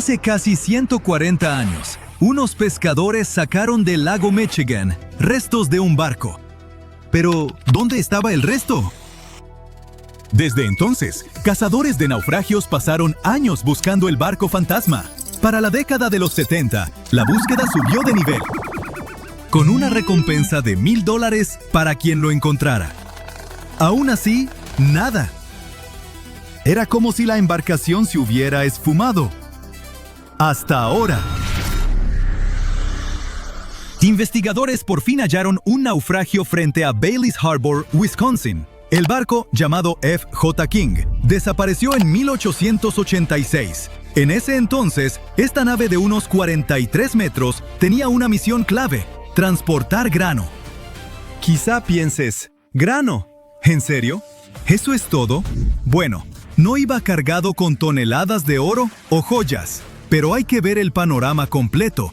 Hace casi 140 años, unos pescadores sacaron del lago Michigan restos de un barco. Pero, ¿dónde estaba el resto? Desde entonces, cazadores de naufragios pasaron años buscando el barco fantasma. Para la década de los 70, la búsqueda subió de nivel, con una recompensa de $1,000 para quien lo encontrara. Aún así, nada. Era como si la embarcación se hubiera esfumado. Hasta ahora. Investigadores por fin hallaron un naufragio frente a Bailey's Harbor, Wisconsin. El barco, llamado F.J. King, desapareció en 1886. En ese entonces, esta nave de unos 43 metros tenía una misión clave: transportar grano. Quizá pienses, ¿grano? ¿En serio? ¿Eso es todo? Bueno, no iba cargado con toneladas de oro o joyas, pero hay que ver el panorama completo.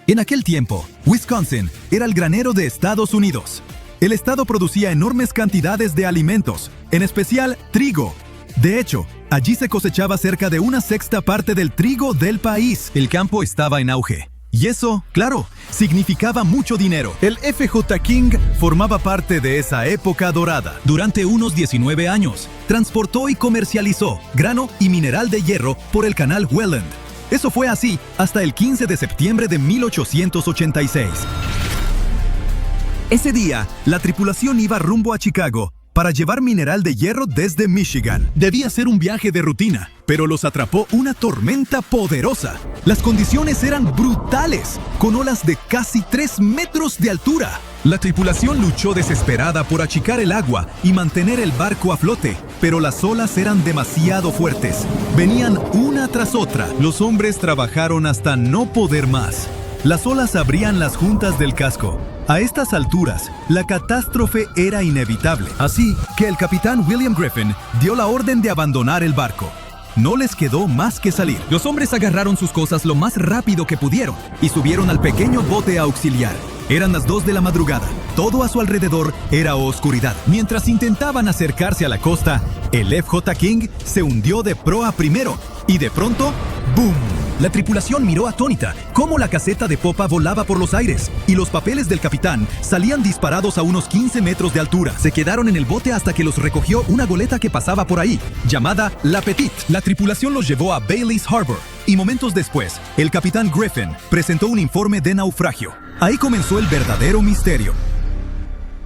En aquel tiempo, Wisconsin era el granero de Estados Unidos. El estado producía enormes cantidades de alimentos, en especial trigo. De hecho, allí se cosechaba cerca de 1/6 parte del trigo del país. El campo estaba en auge. Y eso, claro, significaba mucho dinero. El F.J. King formaba parte de esa época dorada. Durante unos 19 años, transportó y comercializó grano y mineral de hierro por el canal Welland. Eso fue así hasta el 15 de septiembre de 1886. Ese día, la tripulación iba rumbo a Chicago para llevar mineral de hierro desde Michigan. Debía ser un viaje de rutina, pero los atrapó una tormenta poderosa. Las condiciones eran brutales, con olas de casi 3 metros de altura. La tripulación luchó desesperada por achicar el agua y mantener el barco a flote, pero las olas eran demasiado fuertes. Venían una tras otra. Los hombres trabajaron hasta no poder más. Las olas abrían las juntas del casco. A estas alturas, la catástrofe era inevitable. Así que el capitán William Griffin dio la orden de abandonar el barco. No les quedó más que salir. Los hombres agarraron sus cosas lo más rápido que pudieron y subieron al pequeño bote auxiliar. Eran las 2 de la madrugada. Todo a su alrededor era oscuridad. Mientras intentaban acercarse a la costa, el F.J. King se hundió de proa primero y de pronto, ¡boom! La tripulación miró atónita cómo la caseta de popa volaba por los aires y los papeles del capitán salían disparados a unos 15 metros de altura. Se quedaron en el bote hasta que los recogió una goleta que pasaba por ahí, llamada La Petite. La tripulación los llevó a Bailey's Harbor y momentos después, el capitán Griffin presentó un informe de naufragio. Ahí comenzó el verdadero misterio.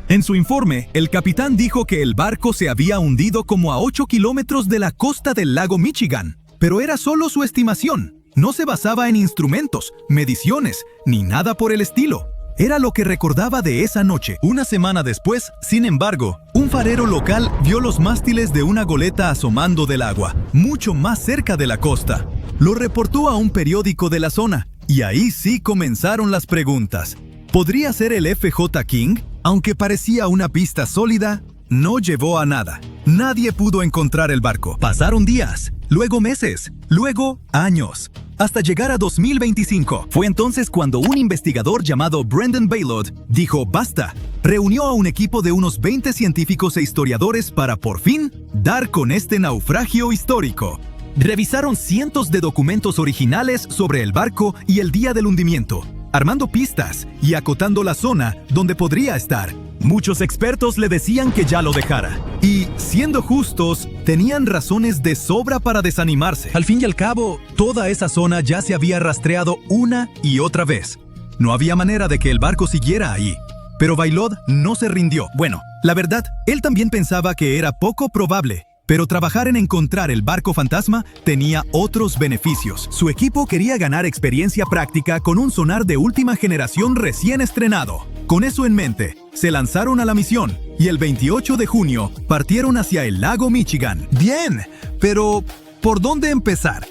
En su informe, el capitán dijo que el barco se había hundido como a 8 kilómetros de la costa del lago Michigan, pero era solo su estimación. No se basaba en instrumentos, mediciones, ni nada por el estilo. Era lo que recordaba de esa noche. Una semana después, sin embargo, un farero local vio los mástiles de una goleta asomando del agua, mucho más cerca de la costa. Lo reportó a un periódico de la zona, y ahí sí comenzaron las preguntas. ¿Podría ser el F.J. King? Aunque parecía una pista sólida, no llevó a nada. Nadie pudo encontrar el barco. Pasaron días, luego meses, luego años, hasta llegar a 2025. Fue entonces cuando un investigador llamado Brendan Baylod dijo basta. Reunió a un equipo de unos 20 científicos e historiadores para por fin dar con este naufragio histórico. Revisaron cientos de documentos originales sobre el barco y el día del hundimiento, armando pistas y acotando la zona donde podría estar. Muchos expertos le decían que ya lo dejara. Y, siendo justos, tenían razones de sobra para desanimarse. Al fin y al cabo, toda esa zona ya se había rastreado una y otra vez. No había manera de que el barco siguiera ahí. Pero Baylod no se rindió. Bueno, la verdad, él también pensaba que era poco probable. Pero trabajar en encontrar el barco fantasma tenía otros beneficios. Su equipo quería ganar experiencia práctica con un sonar de última generación recién estrenado. Con eso en mente, se lanzaron a la misión y el 28 de junio partieron hacia el lago Michigan. Bien, pero ¿por dónde empezar?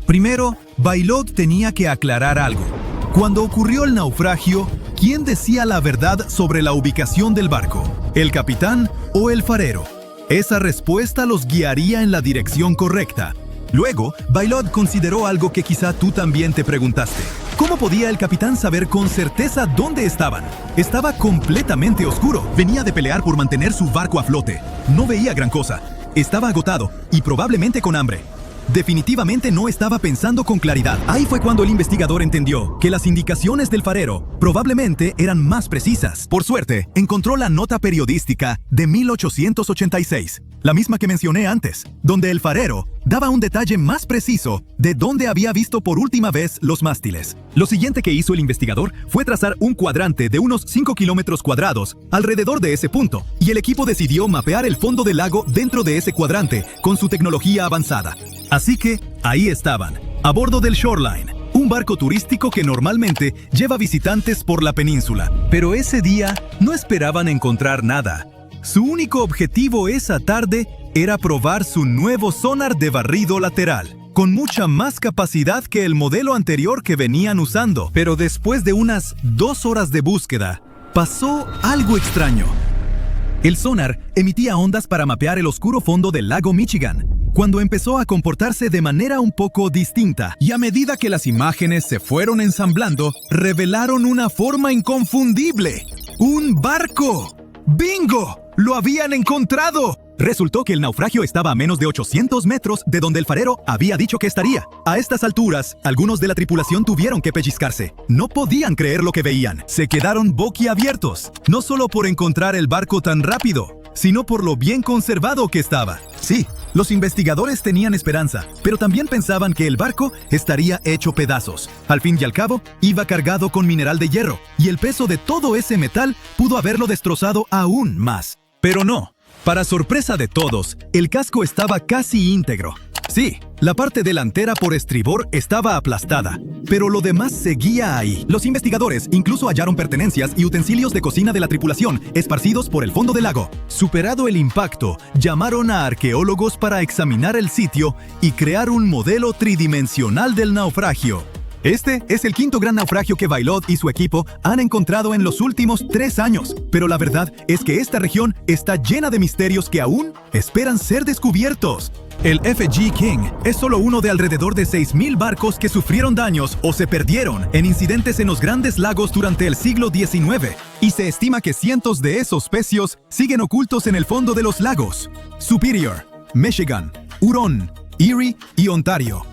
Primero, Baylod tenía que aclarar algo. Cuando ocurrió el naufragio, ¿quién decía la verdad sobre la ubicación del barco? ¿El capitán o el farero? Esa respuesta los guiaría en la dirección correcta. Luego, Baylod consideró algo que quizá tú también te preguntaste. ¿Cómo podía el capitán saber con certeza dónde estaban? Estaba completamente oscuro. Venía de pelear por mantener su barco a flote. No veía gran cosa. Estaba agotado y probablemente con hambre. Definitivamente no estaba pensando con claridad. Ahí fue cuando el investigador entendió que las indicaciones del farero probablemente eran más precisas. Por suerte, encontró la nota periodística de 1886, la misma que mencioné antes, donde el farero daba un detalle más preciso de dónde había visto por última vez los mástiles. Lo siguiente que hizo el investigador fue trazar un cuadrante de unos 5 kilómetros cuadrados alrededor de ese punto, y el equipo decidió mapear el fondo del lago dentro de ese cuadrante con su tecnología avanzada. Así que ahí estaban, a bordo del Shoreline, un barco turístico que normalmente lleva visitantes por la península. Pero ese día no esperaban encontrar nada. Su único objetivo esa tarde era probar su nuevo sonar de barrido lateral, con mucha más capacidad que el modelo anterior que venían usando. Pero después de unas 2 horas de búsqueda, pasó algo extraño. El sonar emitía ondas para mapear el oscuro fondo del lago Michigan, cuando empezó a comportarse de manera un poco distinta, y a medida que las imágenes se fueron ensamblando, revelaron una forma inconfundible. ¡Un barco! ¡Bingo! ¡Lo habían encontrado! Resultó que el naufragio estaba a menos de 800 metros de donde el farero había dicho que estaría. A estas alturas, algunos de la tripulación tuvieron que pellizcarse. No podían creer lo que veían. Se quedaron boquiabiertos, no solo por encontrar el barco tan rápido, sino por lo bien conservado que estaba. Sí, los investigadores tenían esperanza, pero también pensaban que el barco estaría hecho pedazos. Al fin y al cabo, iba cargado con mineral de hierro, y el peso de todo ese metal pudo haberlo destrozado aún más. Pero no. Para sorpresa de todos, el casco estaba casi íntegro. Sí, la parte delantera por estribor estaba aplastada, pero lo demás seguía ahí. Los investigadores incluso hallaron pertenencias y utensilios de cocina de la tripulación esparcidos por el fondo del lago. Superado el impacto, llamaron a arqueólogos para examinar el sitio y crear un modelo tridimensional del naufragio. Este es el 5º gran naufragio que Vaillant y su equipo han encontrado en los últimos 3 años, pero la verdad es que esta región está llena de misterios que aún esperan ser descubiertos. El FG King es solo uno de alrededor de 6,000 barcos que sufrieron daños o se perdieron en incidentes en los grandes lagos durante el siglo XIX, y se estima que cientos de esos pecios siguen ocultos en el fondo de los lagos: Superior, Michigan, Huron, Erie y Ontario.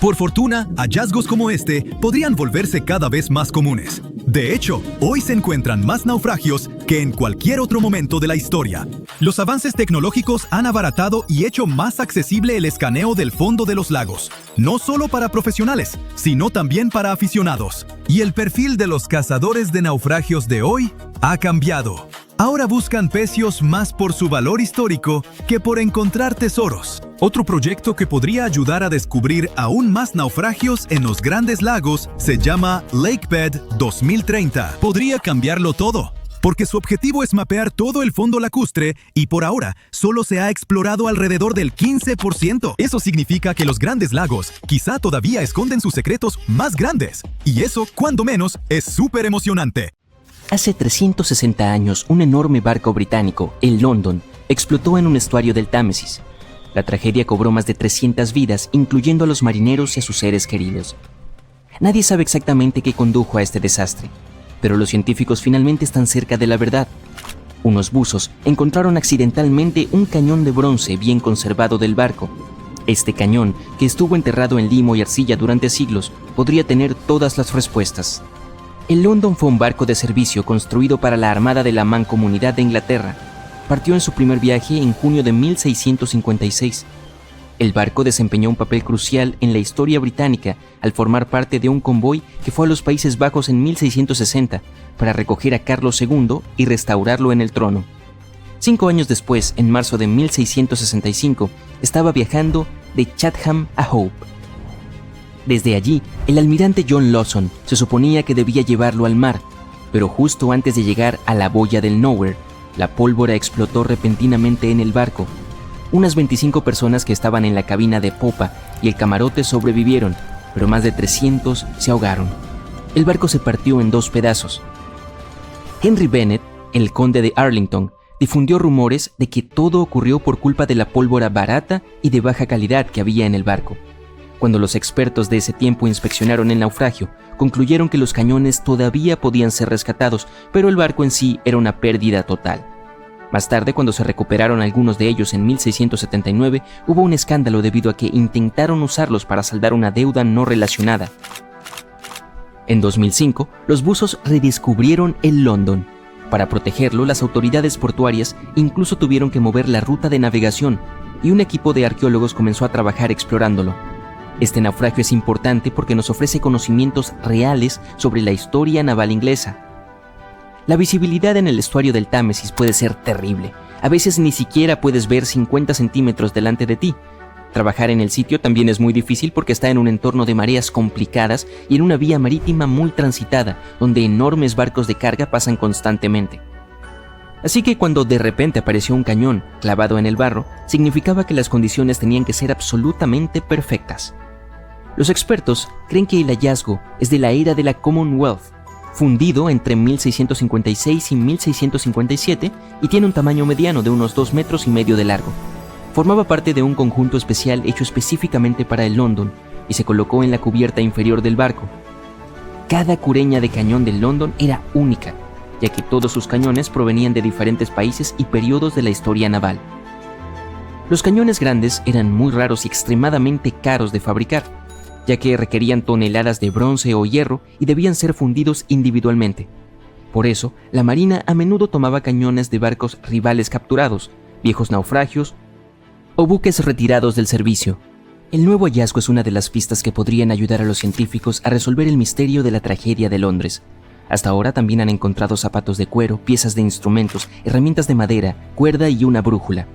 Por fortuna, hallazgos como este podrían volverse cada vez más comunes. De hecho, hoy se encuentran más naufragios que en cualquier otro momento de la historia. Los avances tecnológicos han abaratado y hecho más accesible el escaneo del fondo de los lagos, no solo para profesionales, sino también para aficionados. Y el perfil de los cazadores de naufragios de hoy ha cambiado. Ahora buscan pecios más por su valor histórico que por encontrar tesoros. Otro proyecto que podría ayudar a descubrir aún más naufragios en los grandes lagos se llama Lakebed 2030. Podría cambiarlo todo, porque su objetivo es mapear todo el fondo lacustre y por ahora solo se ha explorado alrededor del 15%. Eso significa que los grandes lagos quizá todavía esconden sus secretos más grandes. Y eso, cuando menos, es súper emocionante. Hace 360 años, un enorme barco británico, el London, explotó en un estuario del Támesis. La tragedia cobró más de 300 vidas, incluyendo a los marineros y a sus seres queridos. Nadie sabe exactamente qué condujo a este desastre, pero los científicos finalmente están cerca de la verdad. Unos buzos encontraron accidentalmente un cañón de bronce bien conservado del barco. Este cañón, que estuvo enterrado en limo y arcilla durante siglos, podría tener todas las respuestas. El London fue un barco de servicio construido para la Armada de la Mancomunidad de Inglaterra. Partió en su primer viaje en junio de 1656. El barco desempeñó un papel crucial en la historia británica al formar parte de un convoy que fue a los Países Bajos en 1660 para recoger a Carlos II y restaurarlo en el trono. 5 años después, en marzo de 1665, estaba viajando de Chatham a Hope. Desde allí, el almirante John Lawson se suponía que debía llevarlo al mar, pero justo antes de llegar a la boya del Nowhere, la pólvora explotó repentinamente en el barco. Unas 25 personas que estaban en la cabina de popa y el camarote sobrevivieron, pero más de 300 se ahogaron. El barco se partió en 2 pedazos. Henry Bennett, el conde de Arlington, difundió rumores de que todo ocurrió por culpa de la pólvora barata y de baja calidad que había en el barco. Cuando los expertos de ese tiempo inspeccionaron el naufragio, concluyeron que los cañones todavía podían ser rescatados, pero el barco en sí era una pérdida total. Más tarde, cuando se recuperaron algunos de ellos en 1679, hubo un escándalo debido a que intentaron usarlos para saldar una deuda no relacionada. En 2005, los buzos redescubrieron el London. Para protegerlo, las autoridades portuarias incluso tuvieron que mover la ruta de navegación, y un equipo de arqueólogos comenzó a trabajar explorándolo. Este naufragio es importante porque nos ofrece conocimientos reales sobre la historia naval inglesa. La visibilidad en el estuario del Támesis puede ser terrible. A veces ni siquiera puedes ver 50 centímetros delante de ti. Trabajar en el sitio también es muy difícil porque está en un entorno de mareas complicadas y en una vía marítima muy transitada, donde enormes barcos de carga pasan constantemente. Así que cuando de repente apareció un cañón clavado en el barro, significaba que las condiciones tenían que ser absolutamente perfectas. Los expertos creen que el hallazgo es de la era de la Commonwealth, fundido entre 1656 y 1657 y tiene un tamaño mediano de unos 2,5 metros de largo. Formaba parte de un conjunto especial hecho específicamente para el London y se colocó en la cubierta inferior del barco. Cada cureña de cañón del London era única, ya que todos sus cañones provenían de diferentes países y periodos de la historia naval. Los cañones grandes eran muy raros y extremadamente caros de fabricar, ya que requerían toneladas de bronce o hierro y debían ser fundidos individualmente. Por eso, la marina a menudo tomaba cañones de barcos rivales capturados, viejos naufragios o buques retirados del servicio. El nuevo hallazgo es una de las pistas que podrían ayudar a los científicos a resolver el misterio de la tragedia de Londres. Hasta ahora también han encontrado zapatos de cuero, piezas de instrumentos, herramientas de madera, cuerda y una brújula.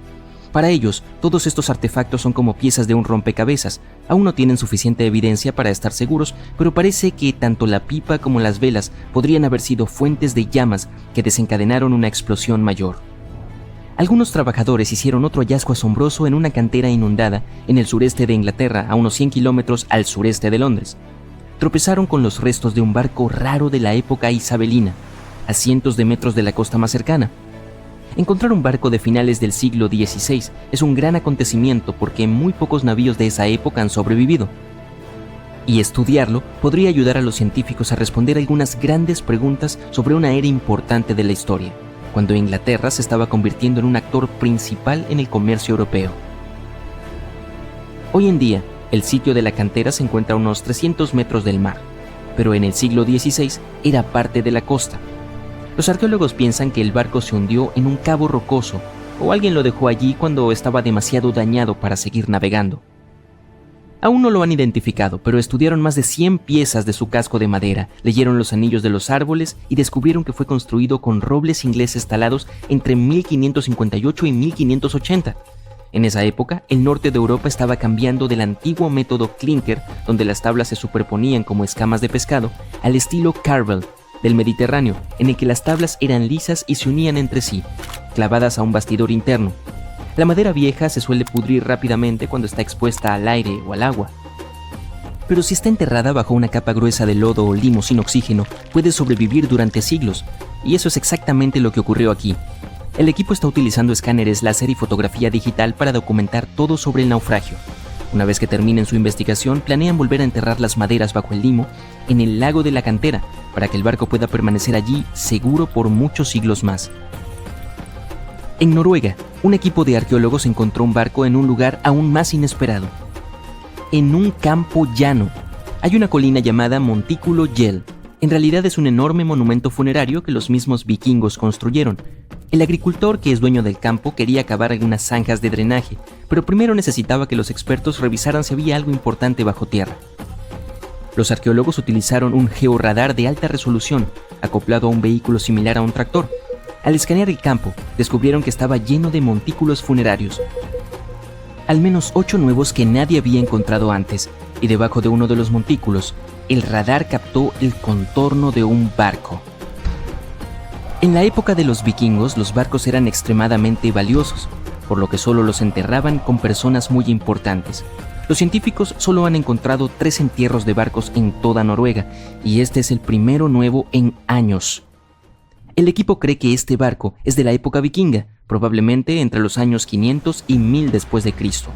Para ellos, todos estos artefactos son como piezas de un rompecabezas. Aún no tienen suficiente evidencia para estar seguros, pero parece que tanto la pipa como las velas podrían haber sido fuentes de llamas que desencadenaron una explosión mayor. Algunos trabajadores hicieron otro hallazgo asombroso en una cantera inundada en el sureste de Inglaterra, a unos 100 kilómetros al sureste de Londres. Tropezaron con los restos de un barco raro de la época isabelina, a cientos de metros de la costa más cercana. Encontrar un barco de finales del siglo XVI es un gran acontecimiento porque muy pocos navíos de esa época han sobrevivido. Y estudiarlo podría ayudar a los científicos a responder algunas grandes preguntas sobre una era importante de la historia, cuando Inglaterra se estaba convirtiendo en un actor principal en el comercio europeo. Hoy en día, el sitio de la cantera se encuentra a unos 300 metros del mar, pero en el siglo XVI era parte de la costa. Los arqueólogos piensan que el barco se hundió en un cabo rocoso o alguien lo dejó allí cuando estaba demasiado dañado para seguir navegando. Aún no lo han identificado, pero estudiaron más de 100 piezas de su casco de madera, leyeron los anillos de los árboles y descubrieron que fue construido con robles ingleses talados entre 1558 y 1580. En esa época, el norte de Europa estaba cambiando del antiguo método clinker, donde las tablas se superponían como escamas de pescado, al estilo Carvel del Mediterráneo, en el que las tablas eran lisas y se unían entre sí, clavadas a un bastidor interno. La madera vieja se suele pudrir rápidamente cuando está expuesta al aire o al agua. Pero si está enterrada bajo una capa gruesa de lodo o limo sin oxígeno, puede sobrevivir durante siglos, y eso es exactamente lo que ocurrió aquí. El equipo está utilizando escáneres láser y fotografía digital para documentar todo sobre el naufragio. Una vez que terminen su investigación, planean volver a enterrar las maderas bajo el limo en el lago de la cantera, para que el barco pueda permanecer allí seguro por muchos siglos más. En Noruega, un equipo de arqueólogos encontró un barco en un lugar aún más inesperado. En un campo llano. Hay una colina llamada Montículo Yell. En realidad es un enorme monumento funerario que los mismos vikingos construyeron. El agricultor, que es dueño del campo, quería cavar algunas zanjas de drenaje, pero primero necesitaba que los expertos revisaran si había algo importante bajo tierra. Los arqueólogos utilizaron un georradar de alta resolución, acoplado a un vehículo similar a un tractor. Al escanear el campo, descubrieron que estaba lleno de montículos funerarios. Al menos 8 nuevos que nadie había encontrado antes, y debajo de uno de los montículos, el radar captó el contorno de un barco. En la época de los vikingos, los barcos eran extremadamente valiosos, por lo que solo los enterraban con personas muy importantes. Los científicos solo han encontrado 3 entierros de barcos en toda Noruega, y este es el primero nuevo en años. El equipo cree que este barco es de la época vikinga, probablemente entre los años 500 y 1000 después de Cristo.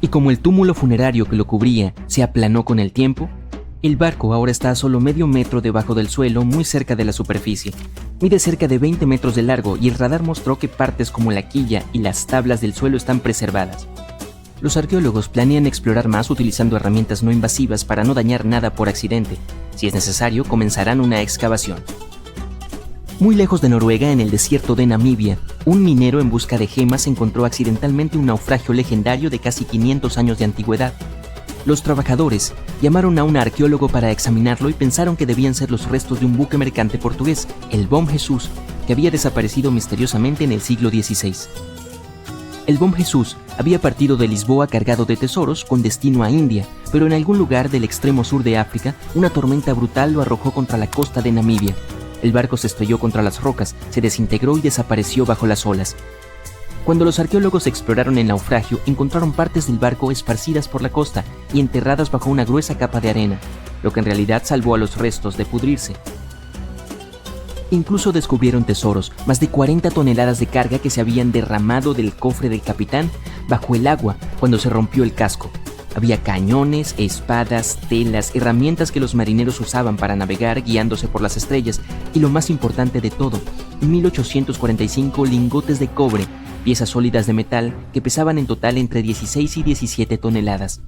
Y como el túmulo funerario que lo cubría se aplanó con el tiempo, el barco ahora está a solo medio metro debajo del suelo, muy cerca de la superficie. Mide cerca de 20 metros de largo y el radar mostró que partes como la quilla y las tablas del suelo están preservadas. Los arqueólogos planean explorar más utilizando herramientas no invasivas para no dañar nada por accidente. Si es necesario, comenzarán una excavación. Muy lejos de Noruega, en el desierto de Namibia, un minero en busca de gemas encontró accidentalmente un naufragio legendario de casi 500 años de antigüedad. Los trabajadores llamaron a un arqueólogo para examinarlo y pensaron que debían ser los restos de un buque mercante portugués, el Bom Jesus, que había desaparecido misteriosamente en el siglo XVI. El Bom Jesus había partido de Lisboa cargado de tesoros con destino a India, pero en algún lugar del extremo sur de África, una tormenta brutal lo arrojó contra la costa de Namibia. El barco se estrelló contra las rocas, se desintegró y desapareció bajo las olas. Cuando los arqueólogos exploraron el naufragio, encontraron partes del barco esparcidas por la costa y enterradas bajo una gruesa capa de arena, lo que en realidad salvó a los restos de pudrirse. Incluso descubrieron tesoros, más de 40 toneladas de carga que se habían derramado del cofre del capitán bajo el agua cuando se rompió el casco. Había cañones, espadas, telas, herramientas que los marineros usaban para navegar guiándose por las estrellas y lo más importante de todo, 1845 lingotes de cobre, piezas sólidas de metal que pesaban en total entre 16 y 17 toneladas.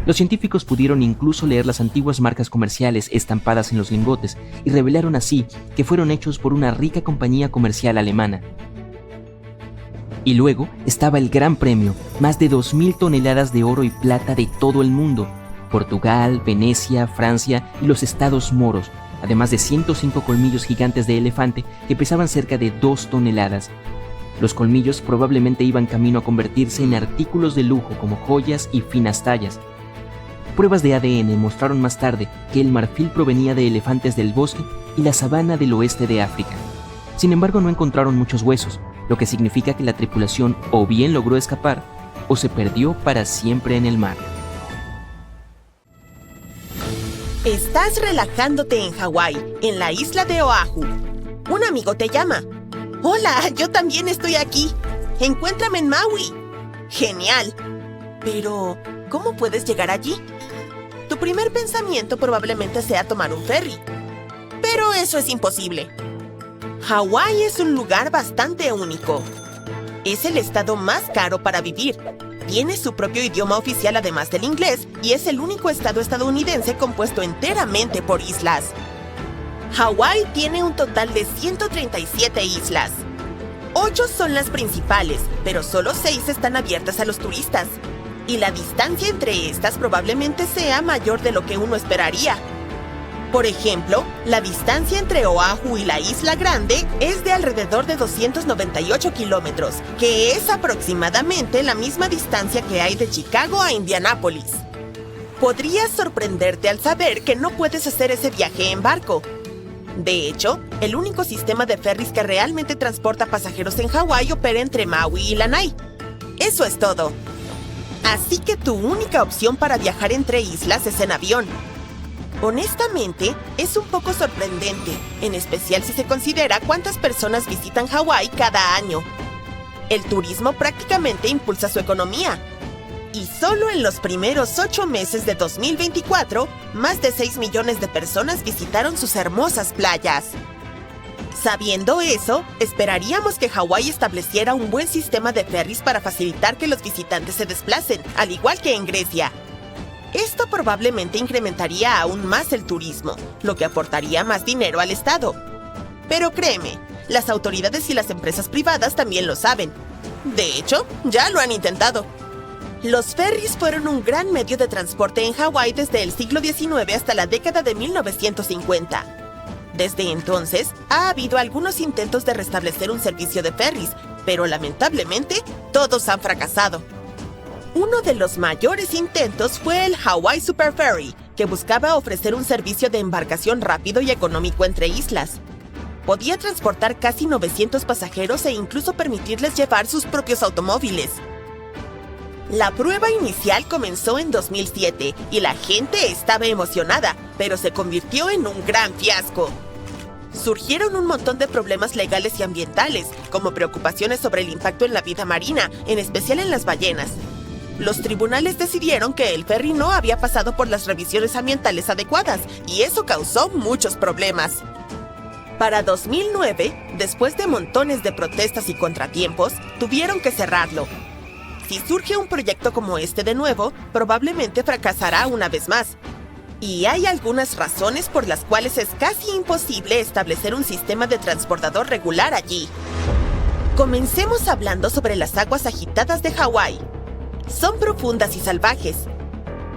Los científicos pudieron incluso leer las antiguas marcas comerciales estampadas en los lingotes y revelaron así que fueron hechos por una rica compañía comercial alemana. Y luego estaba el gran premio, más de 2.000 toneladas de oro y plata de todo el mundo, Portugal, Venecia, Francia y los estados moros, además de 105 colmillos gigantes de elefante que pesaban cerca de 2 toneladas. Los colmillos probablemente iban camino a convertirse en artículos de lujo como joyas y finas tallas. Pruebas de ADN mostraron más tarde que el marfil provenía de elefantes del bosque y la sabana del oeste de África. Sin embargo, no encontraron muchos huesos, lo que significa que la tripulación o bien logró escapar o se perdió para siempre en el mar. Estás relajándote en Hawái, en la isla de Oahu. Un amigo te llama. ¡Hola! Yo también estoy aquí. Encuéntrame en Maui. ¡Genial! Pero, ¿cómo puedes llegar allí? Tu primer pensamiento probablemente sea tomar un ferry. Pero eso es imposible. Hawái es un lugar bastante único. Es el estado más caro para vivir. Tiene su propio idioma oficial además del inglés y es el único estado estadounidense compuesto enteramente por islas. Hawái tiene un total de 137 islas. 8 son las principales, pero solo 6 están abiertas a los turistas. Y la distancia entre estas probablemente sea mayor de lo que uno esperaría. Por ejemplo, la distancia entre Oahu y la Isla Grande es de alrededor de 298 kilómetros, que es aproximadamente la misma distancia que hay de Chicago a Indianápolis. Podrías sorprenderte al saber que no puedes hacer ese viaje en barco. De hecho, el único sistema de ferries que realmente transporta pasajeros en Hawái opera entre Maui y Lanai. Eso es todo. Así que tu única opción para viajar entre islas es en avión. Honestamente, es un poco sorprendente, en especial si se considera cuántas personas visitan Hawái cada año. El turismo prácticamente impulsa su economía. Y solo en los primeros 8 meses de 2024, más de 6 millones de personas visitaron sus hermosas playas. Sabiendo eso, esperaríamos que Hawái estableciera un buen sistema de ferries para facilitar que los visitantes se desplacen, al igual que en Grecia. Esto probablemente incrementaría aún más el turismo, lo que aportaría más dinero al estado. Pero créeme, las autoridades y las empresas privadas también lo saben. De hecho, ya lo han intentado. Los ferries fueron un gran medio de transporte en Hawái desde el siglo XIX hasta la década de 1950. Desde entonces, ha habido algunos intentos de restablecer un servicio de ferries, pero lamentablemente, todos han fracasado. Uno de los mayores intentos fue el Hawaii Super Ferry, que buscaba ofrecer un servicio de embarcación rápido y económico entre islas. Podía transportar casi 900 pasajeros e incluso permitirles llevar sus propios automóviles. La prueba inicial comenzó en 2007 y la gente estaba emocionada, pero se convirtió en un gran fiasco. Surgieron un montón de problemas legales y ambientales, como preocupaciones sobre el impacto en la vida marina, en especial en las ballenas. Los tribunales decidieron que el ferry no había pasado por las revisiones ambientales adecuadas, y eso causó muchos problemas. Para 2009, después de montones de protestas y contratiempos, tuvieron que cerrarlo. Si surge un proyecto como este de nuevo, probablemente fracasará una vez más. Y hay algunas razones por las cuales es casi imposible establecer un sistema de transbordador regular allí. Comencemos hablando sobre las aguas agitadas de Hawái. Son profundas y salvajes.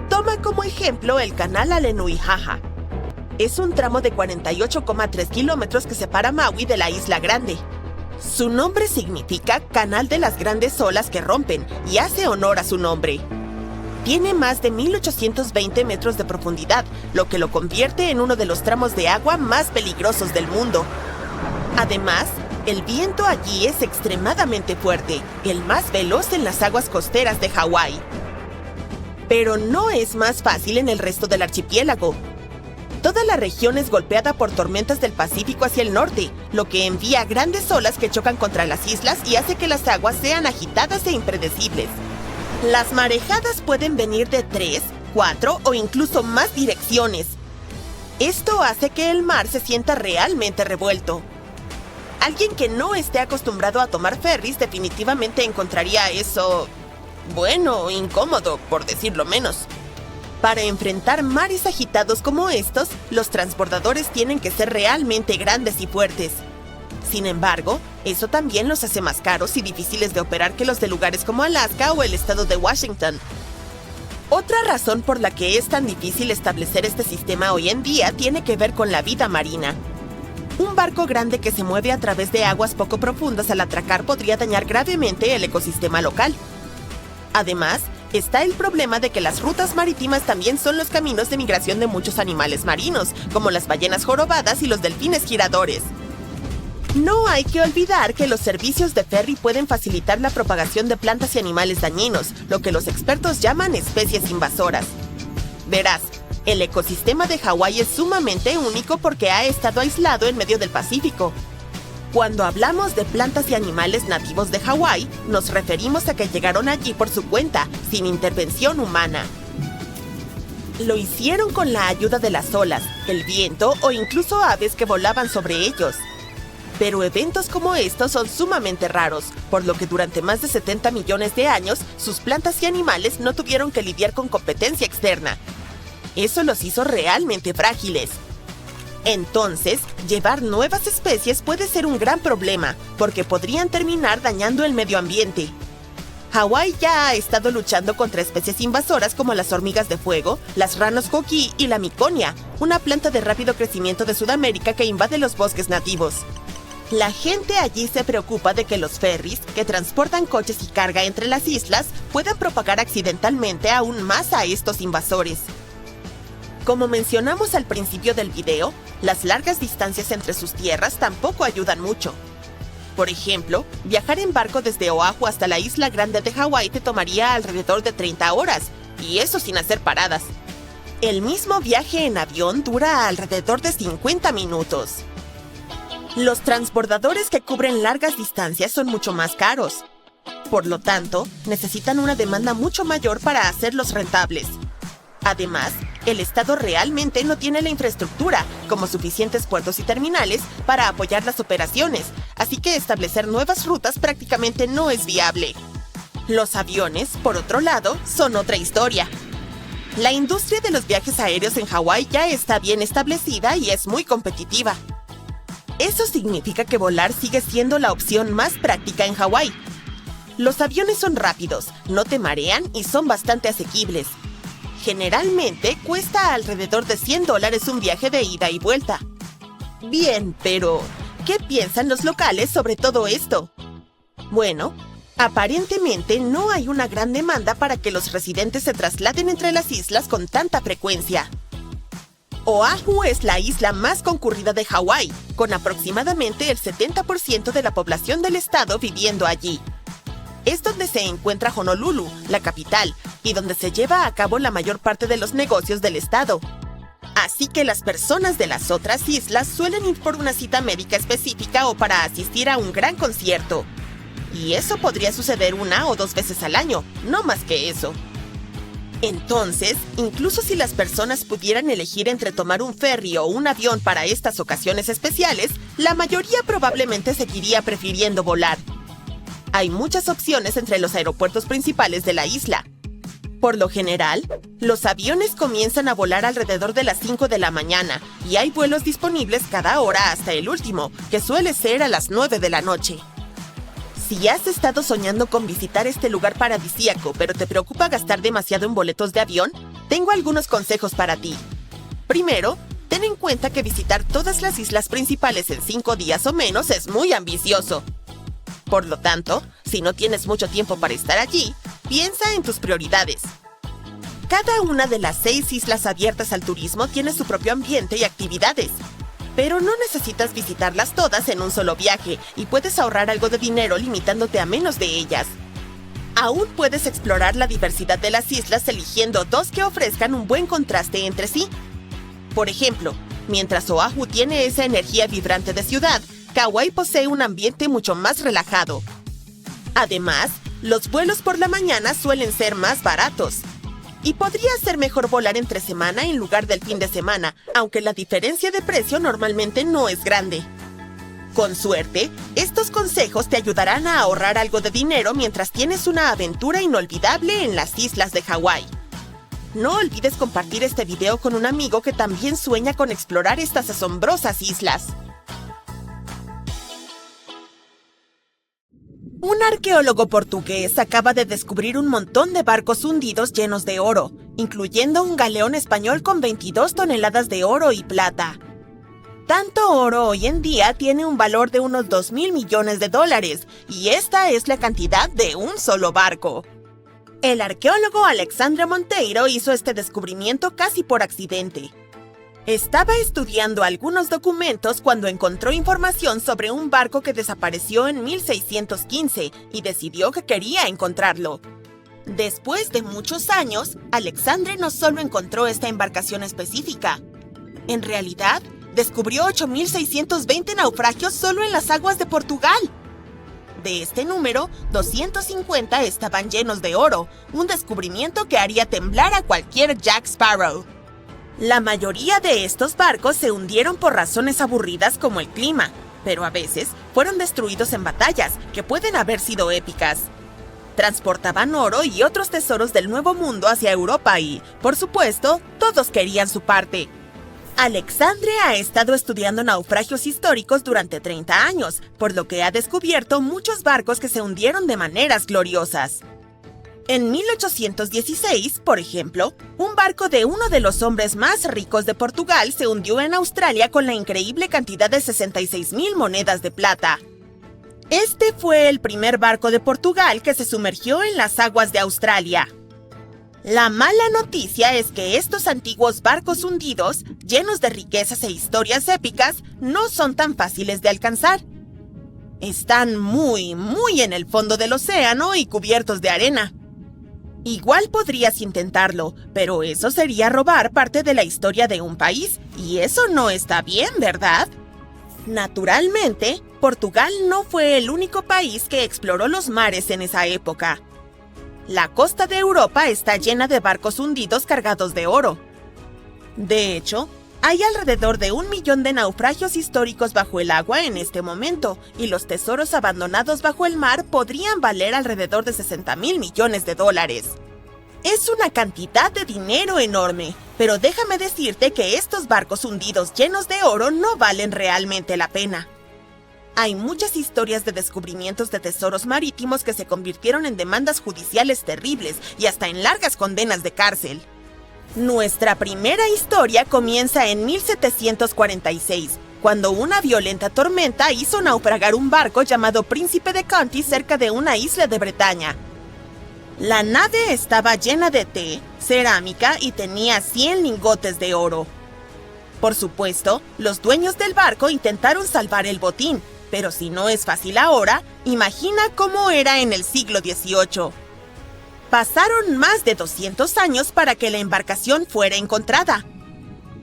Toma como ejemplo el canal Alenuihaha. Es un tramo de 48,3 kilómetros que separa Maui de la Isla Grande. Su nombre significa Canal de las Grandes Olas que Rompen y hace honor a su nombre. Tiene más de 1,820 metros de profundidad, lo que lo convierte en uno de los tramos de agua más peligrosos del mundo. Además, el viento allí es extremadamente fuerte, el más veloz en las aguas costeras de Hawái. Pero no es más fácil en el resto del archipiélago. Toda la región es golpeada por tormentas del Pacífico hacia el norte, lo que envía grandes olas que chocan contra las islas y hace que las aguas sean agitadas e impredecibles. Las marejadas pueden venir de 3, 4 o incluso más direcciones. Esto hace que el mar se sienta realmente revuelto. Alguien que no esté acostumbrado a tomar ferries definitivamente encontraría eso, bueno, incómodo, por decirlo menos. Para enfrentar mares agitados como estos, los transbordadores tienen que ser realmente grandes y fuertes. Sin embargo, eso también los hace más caros y difíciles de operar que los de lugares como Alaska o el estado de Washington. Otra razón por la que es tan difícil establecer este sistema hoy en día tiene que ver con la vida marina. Un barco grande que se mueve a través de aguas poco profundas al atracar podría dañar gravemente el ecosistema local. Además, está el problema de que las rutas marítimas también son los caminos de migración de muchos animales marinos, como las ballenas jorobadas y los delfines giradores. No hay que olvidar que los servicios de ferry pueden facilitar la propagación de plantas y animales dañinos, lo que los expertos llaman especies invasoras. Verás, el ecosistema de Hawái es sumamente único porque ha estado aislado en medio del Pacífico. Cuando hablamos de plantas y animales nativos de Hawái, nos referimos a que llegaron allí por su cuenta, sin intervención humana. Lo hicieron con la ayuda de las olas, el viento o incluso aves que volaban sobre ellos. Pero eventos como estos son sumamente raros, por lo que durante más de 70 millones de años, sus plantas y animales no tuvieron que lidiar con competencia externa. Eso los hizo realmente frágiles. Entonces, llevar nuevas especies puede ser un gran problema, porque podrían terminar dañando el medio ambiente. Hawái ya ha estado luchando contra especies invasoras como las hormigas de fuego, las ranas coquí y la miconia, una planta de rápido crecimiento de Sudamérica que invade los bosques nativos. La gente allí se preocupa de que los ferries, que transportan coches y carga entre las islas, puedan propagar accidentalmente aún más a estos invasores. Como mencionamos al principio del video, las largas distancias entre sus tierras tampoco ayudan mucho. Por ejemplo, viajar en barco desde Oahu hasta la Isla Grande de Hawái te tomaría alrededor de 30 horas, y eso sin hacer paradas. El mismo viaje en avión dura alrededor de 50 minutos. Los transbordadores que cubren largas distancias son mucho más caros. Por lo tanto, necesitan una demanda mucho mayor para hacerlos rentables. Además, el Estado realmente no tiene la infraestructura, como suficientes puertos y terminales, para apoyar las operaciones, así que establecer nuevas rutas prácticamente no es viable. Los aviones, por otro lado, son otra historia. La industria de los viajes aéreos en Hawái ya está bien establecida y es muy competitiva. Eso significa que volar sigue siendo la opción más práctica en Hawái. Los aviones son rápidos, no te marean y son bastante asequibles. Generalmente cuesta alrededor de $100 un viaje de ida y vuelta. Bien, pero ¿qué piensan los locales sobre todo esto? Bueno, aparentemente no hay una gran demanda para que los residentes se trasladen entre las islas con tanta frecuencia. Oahu es la isla más concurrida de Hawái, con aproximadamente el 70% de la población del estado viviendo allí. Es donde se encuentra Honolulu, la capital, y donde se lleva a cabo la mayor parte de los negocios del estado. Así que las personas de las otras islas suelen ir por una cita médica específica o para asistir a un gran concierto. Y eso podría suceder 1 o 2 veces al año, no más que eso. Entonces, incluso si las personas pudieran elegir entre tomar un ferry o un avión para estas ocasiones especiales, la mayoría probablemente seguiría prefiriendo volar. Hay muchas opciones entre los aeropuertos principales de la isla. Por lo general, los aviones comienzan a volar alrededor de las 5 de la mañana y hay vuelos disponibles cada hora hasta el último, que suele ser a las 9 de la noche. Si has estado soñando con visitar este lugar paradisíaco, pero te preocupa gastar demasiado en boletos de avión, tengo algunos consejos para ti. Primero, ten en cuenta que visitar todas las islas principales en 5 días o menos es muy ambicioso. Por lo tanto, si no tienes mucho tiempo para estar allí, piensa en tus prioridades. Cada una de las 6 islas abiertas al turismo tiene su propio ambiente y actividades. Pero no necesitas visitarlas todas en un solo viaje y puedes ahorrar algo de dinero limitándote a menos de ellas. Aún puedes explorar la diversidad de las islas eligiendo 2 que ofrezcan un buen contraste entre sí. Por ejemplo, mientras Oahu tiene esa energía vibrante de ciudad, Kauai posee un ambiente mucho más relajado. Además, los vuelos por la mañana suelen ser más baratos. Y podría ser mejor volar entre semana en lugar del fin de semana, aunque la diferencia de precio normalmente no es grande. Con suerte, estos consejos te ayudarán a ahorrar algo de dinero mientras tienes una aventura inolvidable en las islas de Hawái. No olvides compartir este video con un amigo que también sueña con explorar estas asombrosas islas. Un arqueólogo portugués acaba de descubrir un montón de barcos hundidos llenos de oro, incluyendo un galeón español con 22 toneladas de oro y plata. Tanto oro hoy en día tiene un valor de unos 2.000 millones de dólares, y esta es la cantidad de un solo barco. El arqueólogo Alexandre Monteiro hizo este descubrimiento casi por accidente. Estaba estudiando algunos documentos cuando encontró información sobre un barco que desapareció en 1615 y decidió que quería encontrarlo. Después de muchos años, Alexandre no solo encontró esta embarcación específica. En realidad, descubrió 8.620 naufragios solo en las aguas de Portugal. De este número, 250 estaban llenos de oro, un descubrimiento que haría temblar a cualquier Jack Sparrow. La mayoría de estos barcos se hundieron por razones aburridas como el clima, pero a veces fueron destruidos en batallas que pueden haber sido épicas. Transportaban oro y otros tesoros del Nuevo Mundo hacia Europa y, por supuesto, todos querían su parte. Alexandre ha estado estudiando naufragios históricos durante 30 años, por lo que ha descubierto muchos barcos que se hundieron de maneras gloriosas. En 1816, por ejemplo, un barco de uno de los hombres más ricos de Portugal se hundió en Australia con la increíble cantidad de 66.000 monedas de plata. Este fue el primer barco de Portugal que se sumergió en las aguas de Australia. La mala noticia es que estos antiguos barcos hundidos, llenos de riquezas e historias épicas, no son tan fáciles de alcanzar. Están muy en el fondo del océano y cubiertos de arena. Igual podrías intentarlo, pero eso sería robar parte de la historia de un país, y eso no está bien, ¿verdad? Naturalmente, Portugal no fue el único país que exploró los mares en esa época. La costa de Europa está llena de barcos hundidos cargados de oro. De hecho, hay alrededor de 1 millón de naufragios históricos bajo el agua en este momento, y los tesoros abandonados bajo el mar podrían valer alrededor de 60.000 millones de dólares. Es una cantidad de dinero enorme, pero déjame decirte que estos barcos hundidos llenos de oro no valen realmente la pena. Hay muchas historias de descubrimientos de tesoros marítimos que se convirtieron en demandas judiciales terribles y hasta en largas condenas de cárcel. Nuestra primera historia comienza en 1746, cuando una violenta tormenta hizo naufragar un barco llamado Príncipe de Conti cerca de una isla de Bretaña. La nave estaba llena de té, cerámica y tenía 100 lingotes de oro. Por supuesto, los dueños del barco intentaron salvar el botín, pero si no es fácil ahora, imagina cómo era en el siglo XVIII. Pasaron más de 200 años para que la embarcación fuera encontrada.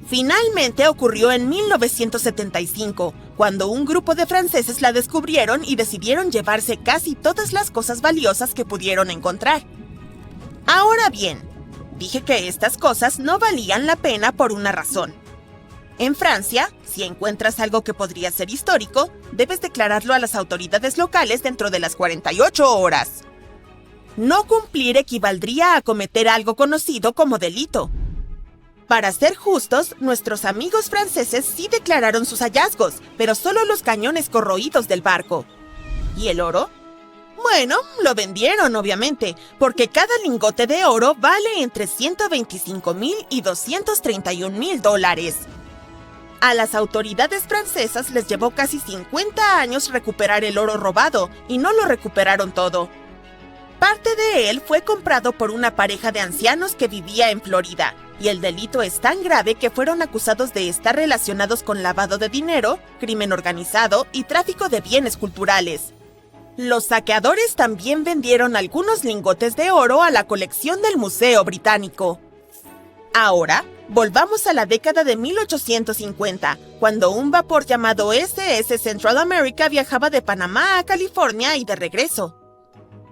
Finalmente ocurrió en 1975, cuando un grupo de franceses la descubrieron y decidieron llevarse casi todas las cosas valiosas que pudieron encontrar. Ahora bien, dije que estas cosas no valían la pena por una razón. En Francia, si encuentras algo que podría ser histórico, debes declararlo a las autoridades locales dentro de las 48 horas. No cumplir equivaldría a cometer algo conocido como delito. Para ser justos, nuestros amigos franceses sí declararon sus hallazgos, pero solo los cañones corroídos del barco. ¿Y el oro? Bueno, lo vendieron, obviamente, porque cada lingote de oro vale entre $125,000 y $231,000. A las autoridades francesas les llevó casi 50 años recuperar el oro robado, y no lo recuperaron todo. Parte de él fue comprado por una pareja de ancianos que vivía en Florida, y el delito es tan grave que fueron acusados de estar relacionados con lavado de dinero, crimen organizado y tráfico de bienes culturales. Los saqueadores también vendieron algunos lingotes de oro a la colección del Museo Británico. Ahora, volvamos a la década de 1850, cuando un vapor llamado SS Central America viajaba de Panamá a California y de regreso.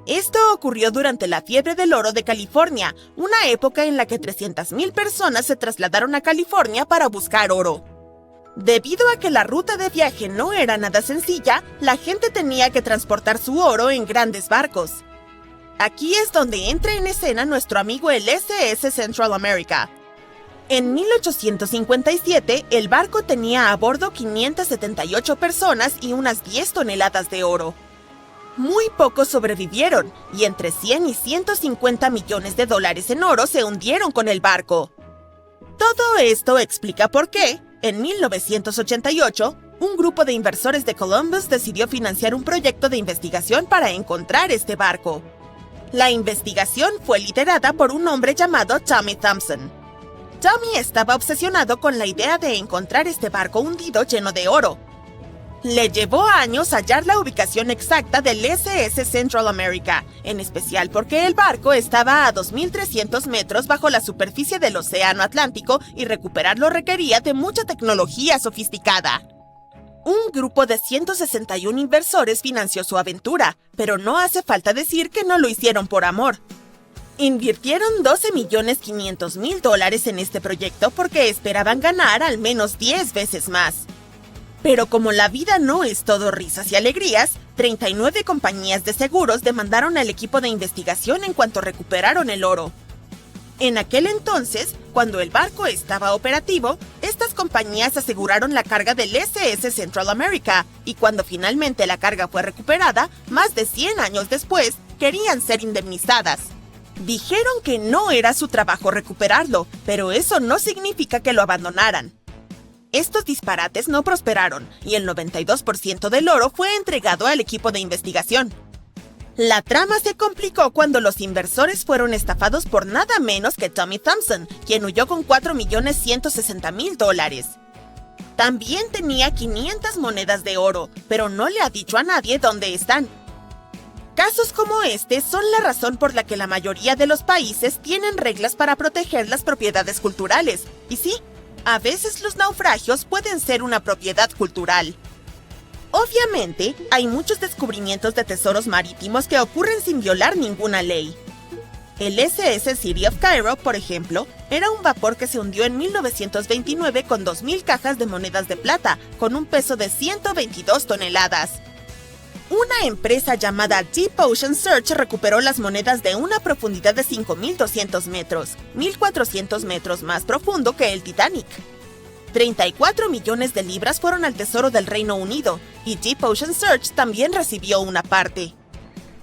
Esto ocurrió durante la fiebre del oro de California, una época en la que 300,000 personas se trasladaron a California para buscar oro. Debido a que la ruta de viaje no era nada sencilla, la gente tenía que transportar su oro en grandes barcos. Aquí es donde entra en escena nuestro amigo el SS Central America. En 1857, el barco tenía a bordo 578 personas y unas 10 toneladas de oro. Muy pocos sobrevivieron, y entre 100 y 150 millones de dólares en oro se hundieron con el barco. Todo esto explica por qué, en 1988, un grupo de inversores de Columbus decidió financiar un proyecto de investigación para encontrar este barco. La investigación fue liderada por un hombre llamado Tommy Thompson. Tommy estaba obsesionado con la idea de encontrar este barco hundido lleno de oro. Le llevó años hallar la ubicación exacta del SS Central America, en especial porque el barco estaba a 2.300 metros bajo la superficie del Océano Atlántico y recuperarlo requería de mucha tecnología sofisticada. Un grupo de 161 inversores financió su aventura, pero no hace falta decir que no lo hicieron por amor. Invirtieron $12,500,000 en este proyecto porque esperaban ganar al menos 10 veces más. Pero como la vida no es todo risas y alegrías, 39 compañías de seguros demandaron al equipo de investigación en cuanto recuperaron el oro. En aquel entonces, cuando el barco estaba operativo, estas compañías aseguraron la carga del SS Central America, y cuando finalmente la carga fue recuperada, más de 100 años después, querían ser indemnizadas. Dijeron que no era su trabajo recuperarlo, pero eso no significa que lo abandonaran. Estos disparates no prosperaron, y el 92% del oro fue entregado al equipo de investigación. La trama se complicó cuando los inversores fueron estafados por nada menos que Tommy Thompson, quien huyó con $4,160,000. También tenía 500 monedas de oro, pero no le ha dicho a nadie dónde están. Casos como este son la razón por la que la mayoría de los países tienen reglas para proteger las propiedades culturales. Y sí, a veces los naufragios pueden ser una propiedad cultural. Obviamente, hay muchos descubrimientos de tesoros marítimos que ocurren sin violar ninguna ley. El SS City of Cairo, por ejemplo, era un vapor que se hundió en 1929 con 2,000 cajas de monedas de plata, con un peso de 122 toneladas. Una empresa llamada Deep Ocean Search recuperó las monedas de una profundidad de 5,200 metros, 1,400 metros más profundo que el Titanic. 34 millones de libras fueron al Tesoro del Reino Unido, y Deep Ocean Search también recibió una parte.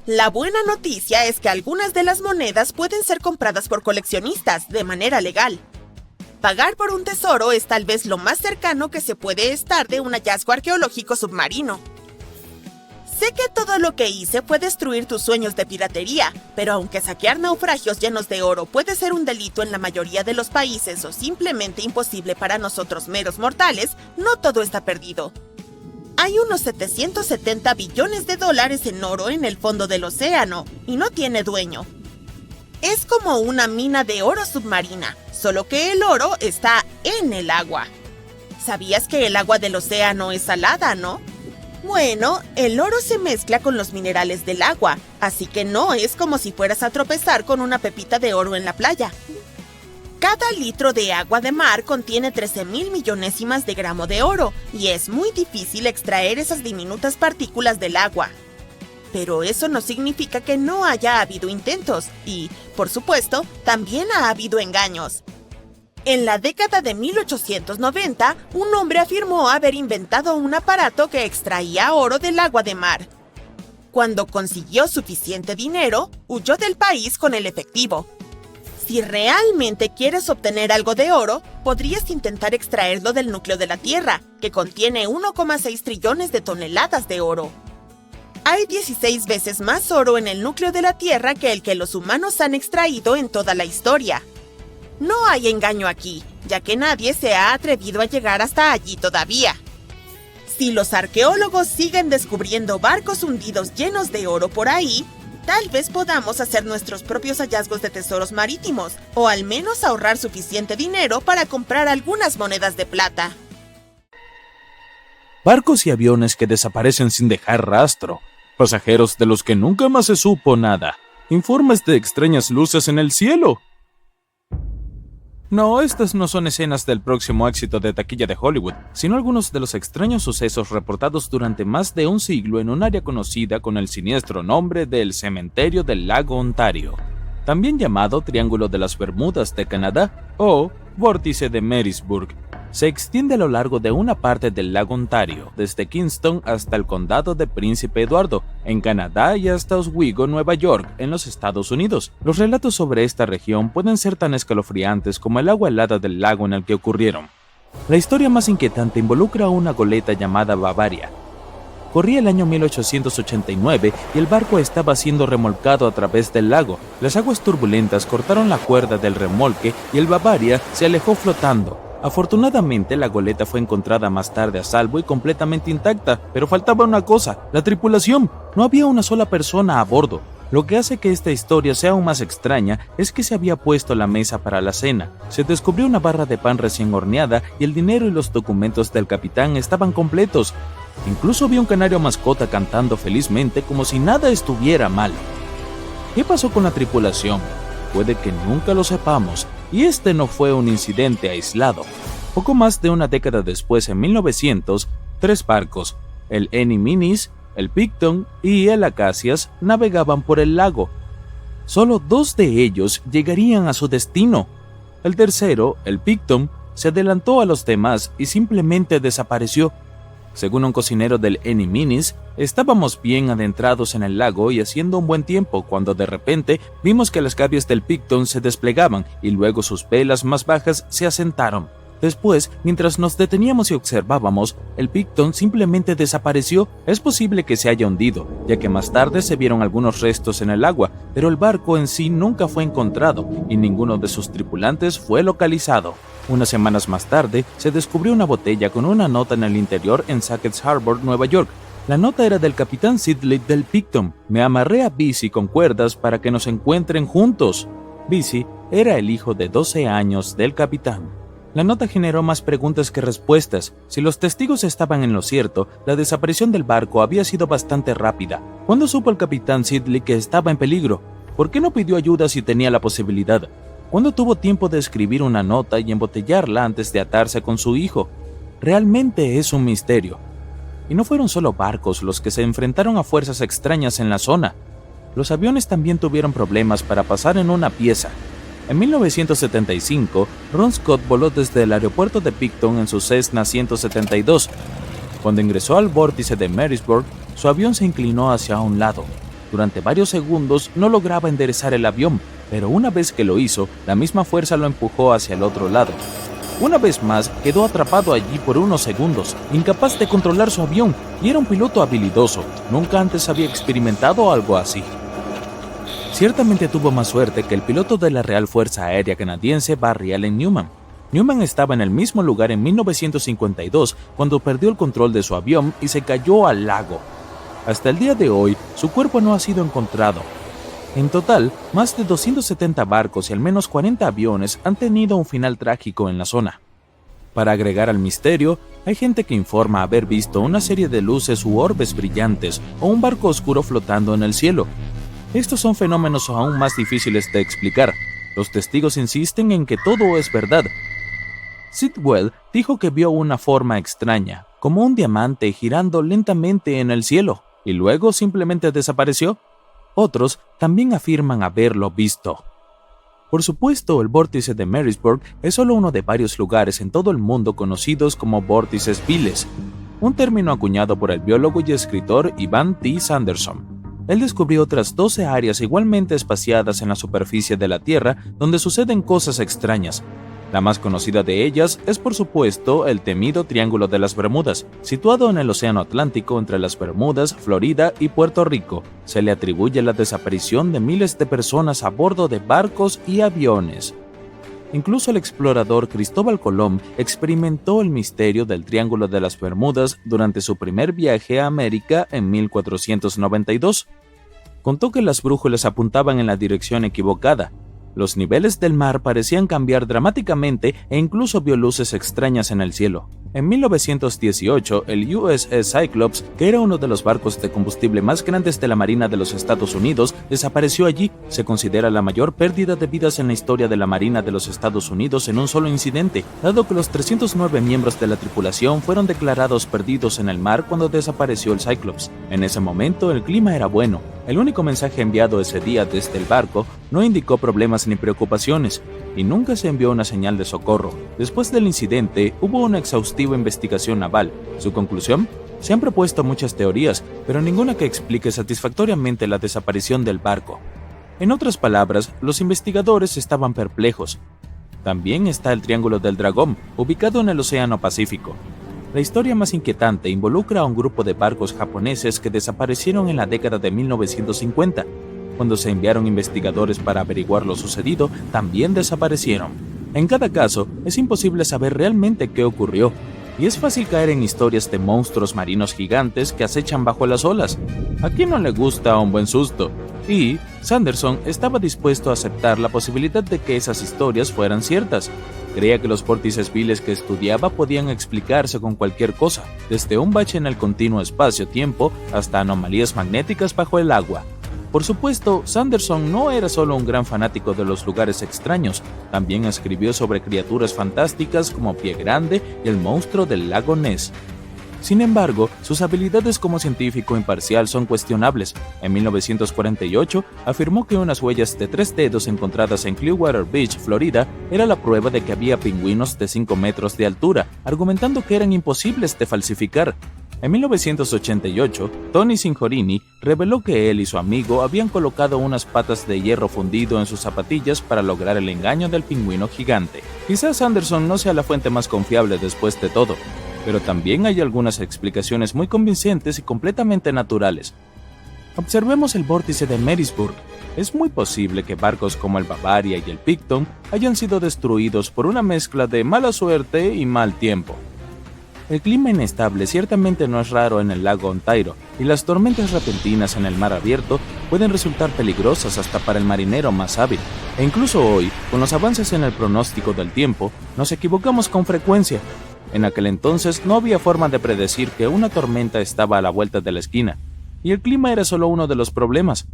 La buena noticia es que algunas de las monedas pueden ser compradas por coleccionistas de manera legal. Pagar por un tesoro es tal vez lo más cercano que se puede estar de un hallazgo arqueológico submarino. Sé que todo lo que hice fue destruir tus sueños de piratería, pero aunque saquear naufragios llenos de oro puede ser un delito en la mayoría de los países o simplemente imposible para nosotros meros mortales, no todo está perdido. Hay unos 770 billones de dólares en oro en el fondo del océano, y no tiene dueño. Es como una mina de oro submarina, solo que el oro está en el agua. ¿Sabías que el agua del océano es salada, no? Bueno, el oro se mezcla con los minerales del agua, así que no es como si fueras a tropezar con una pepita de oro en la playa. Cada litro de agua de mar contiene 13.000 millonésimas de gramo de oro y es muy difícil extraer esas diminutas partículas del agua. Pero eso no significa que no haya habido intentos y, por supuesto, también ha habido engaños. En la década de 1890, un hombre afirmó haber inventado un aparato que extraía oro del agua de mar. Cuando consiguió suficiente dinero, huyó del país con el efectivo. Si realmente quieres obtener algo de oro, podrías intentar extraerlo del núcleo de la Tierra, que contiene 1,6 trillones de toneladas de oro. Hay 16 veces más oro en el núcleo de la Tierra que el que los humanos han extraído en toda la historia. No hay engaño aquí, ya que nadie se ha atrevido a llegar hasta allí todavía. Si los arqueólogos siguen descubriendo barcos hundidos llenos de oro por ahí, tal vez podamos hacer nuestros propios hallazgos de tesoros marítimos, o al menos ahorrar suficiente dinero para comprar algunas monedas de plata. Barcos y aviones que desaparecen sin dejar rastro. Pasajeros de los que nunca más se supo nada. Informes de extrañas luces en el cielo. No, estas no son escenas del próximo éxito de taquilla de Hollywood, sino algunos de los extraños sucesos reportados durante más de un siglo en un área conocida con el siniestro nombre del Cementerio del Lago Ontario, también llamado Triángulo de las Bermudas de Canadá o Vórtice de Marysburg. Se extiende a lo largo de una parte del lago Ontario, desde Kingston hasta el condado de Príncipe Eduardo, en Canadá, y hasta Oswego, Nueva York, en los Estados Unidos. Los relatos sobre esta región pueden ser tan escalofriantes como el agua helada del lago en el que ocurrieron. La historia más inquietante involucra a una goleta llamada Bavaria. Corría el año 1889 y el barco estaba siendo remolcado a través del lago. Las aguas turbulentas cortaron la cuerda del remolque y el Bavaria se alejó flotando. Afortunadamente, la goleta fue encontrada más tarde a salvo y completamente intacta, pero faltaba una cosa: la tripulación. No había una sola persona a bordo. Lo que hace que esta historia sea aún más extraña es que se había puesto la mesa para la cena. Se descubrió una barra de pan recién horneada y el dinero y los documentos del capitán estaban completos. Incluso vi un canario mascota cantando felizmente como si nada estuviera mal. ¿Qué pasó con la tripulación? Puede que nunca lo sepamos, y este no fue un incidente aislado. Poco más de una década después, en 1900, 3 barcos, el Annie Minis, el Picton y el Acacias, navegaban por el lago. Solo 2 de ellos llegarían a su destino. El tercero, el Picton, se adelantó a los demás y simplemente desapareció. Según un cocinero del Annie Minis, estábamos bien adentrados en el lago y haciendo un buen tiempo cuando de repente vimos que las gavias del Picton se desplegaban y luego sus velas más bajas se asentaron. Después, mientras nos deteníamos y observábamos, el Picton simplemente desapareció. Es posible que se haya hundido, ya que más tarde se vieron algunos restos en el agua, pero el barco en sí nunca fue encontrado y ninguno de sus tripulantes fue localizado. Unas semanas más tarde, se descubrió una botella con una nota en el interior en Sackett's Harbor, Nueva York. La nota era del capitán Sidley del Picton. Me amarré a Busy con cuerdas para que nos encuentren juntos. Busy era el hijo de 12 años del capitán. La nota generó más preguntas que respuestas. Si los testigos estaban en lo cierto, la desaparición del barco había sido bastante rápida. ¿Cuándo supo el capitán Sidley que estaba en peligro? ¿Por qué no pidió ayuda si tenía la posibilidad? ¿Cuándo tuvo tiempo de escribir una nota y embotellarla antes de atarse con su hijo? Realmente es un misterio. Y no fueron solo barcos los que se enfrentaron a fuerzas extrañas en la zona. Los aviones también tuvieron problemas para pasar en una pieza. En 1975, Ron Scott voló desde el aeropuerto de Picton en su Cessna 172. Cuando ingresó al vórtice de Marysburg, su avión se inclinó hacia un lado. Durante varios segundos no lograba enderezar el avión, pero una vez que lo hizo, la misma fuerza lo empujó hacia el otro lado. Una vez más, quedó atrapado allí por unos segundos, incapaz de controlar su avión, y era un piloto habilidoso. Nunca antes había experimentado algo así. Ciertamente tuvo más suerte que el piloto de la Real Fuerza Aérea Canadiense Barry Allen Newman. Newman estaba en el mismo lugar en 1952 cuando perdió el control de su avión y se cayó al lago. Hasta el día de hoy, su cuerpo no ha sido encontrado. En total, más de 270 barcos y al menos 40 aviones han tenido un final trágico en la zona. Para agregar al misterio, hay gente que informa haber visto una serie de luces u orbes brillantes o un barco oscuro flotando en el cielo. Estos son fenómenos aún más difíciles de explicar. Los testigos insisten en que todo es verdad. Sitwell dijo que vio una forma extraña, como un diamante girando lentamente en el cielo, y luego simplemente desapareció. Otros también afirman haberlo visto. Por supuesto, el vórtice de Marysburg es solo uno de varios lugares en todo el mundo conocidos como vórtices viles, un término acuñado por el biólogo y escritor Ivan T. Sanderson. Él descubrió otras 12 áreas igualmente espaciadas en la superficie de la Tierra donde suceden cosas extrañas. La más conocida de ellas es, por supuesto, el temido Triángulo de las Bermudas, situado en el Océano Atlántico entre las Bermudas, Florida y Puerto Rico. Se le atribuye la desaparición de miles de personas a bordo de barcos y aviones. Incluso el explorador Cristóbal Colón experimentó el misterio del Triángulo de las Bermudas durante su primer viaje a América en 1492. Contó que las brújulas apuntaban en la dirección equivocada. Los niveles del mar parecían cambiar dramáticamente e incluso vio luces extrañas en el cielo. En 1918, el USS Cyclops, que era uno de los barcos de combustible más grandes de la Marina de los Estados Unidos, desapareció allí. Se considera la mayor pérdida de vidas en la historia de la Marina de los Estados Unidos en un solo incidente, dado que los 309 miembros de la tripulación fueron declarados perdidos en el mar cuando desapareció el Cyclops. En ese momento, el clima era bueno. El único mensaje enviado ese día desde el barco no indicó problemas ni preocupaciones, y nunca se envió una señal de socorro. Después del incidente, hubo una exhaustiva investigación naval. Su conclusión: se han propuesto muchas teorías, pero ninguna que explique satisfactoriamente la desaparición del barco. En otras palabras, los investigadores estaban perplejos. También está el Triángulo del Dragón, ubicado en el Océano Pacífico. La historia más inquietante involucra a un grupo de barcos japoneses que desaparecieron en la década de 1950. Cuando se enviaron investigadores para averiguar lo sucedido, también desaparecieron. En cada caso, es imposible saber realmente qué ocurrió, y es fácil caer en historias de monstruos marinos gigantes que acechan bajo las olas. ¿A quién no le gusta un buen susto? Y Sanderson estaba dispuesto a aceptar la posibilidad de que esas historias fueran ciertas. Creía que los vórtices viles que estudiaba podían explicarse con cualquier cosa, desde un bache en el continuo espacio-tiempo hasta anomalías magnéticas bajo el agua. Por supuesto, Sanderson no era solo un gran fanático de los lugares extraños, también escribió sobre criaturas fantásticas como Pie Grande y el monstruo del lago Ness. Sin embargo, sus habilidades como científico imparcial son cuestionables. En 1948, afirmó que unas huellas de 3 dedos encontradas en Clearwater Beach, Florida, era la prueba de que había pingüinos de 5 metros de altura, argumentando que eran imposibles de falsificar. En 1988, Tony Sinjorini reveló que él y su amigo habían colocado unas patas de hierro fundido en sus zapatillas para lograr el engaño del pingüino gigante. Quizás Anderson no sea la fuente más confiable después de todo, pero también hay algunas explicaciones muy convincentes y completamente naturales. Observemos el vórtice de Marysburg. Es muy posible que barcos como el Bavaria y el Picton hayan sido destruidos por una mezcla de mala suerte y mal tiempo. El clima inestable ciertamente no es raro en el lago Ontario, y las tormentas repentinas en el mar abierto pueden resultar peligrosas hasta para el marinero más hábil. E incluso hoy, con los avances en el pronóstico del tiempo, nos equivocamos con frecuencia. En aquel entonces no había forma de predecir que una tormenta estaba a la vuelta de la esquina, y el clima era solo uno de los problemas.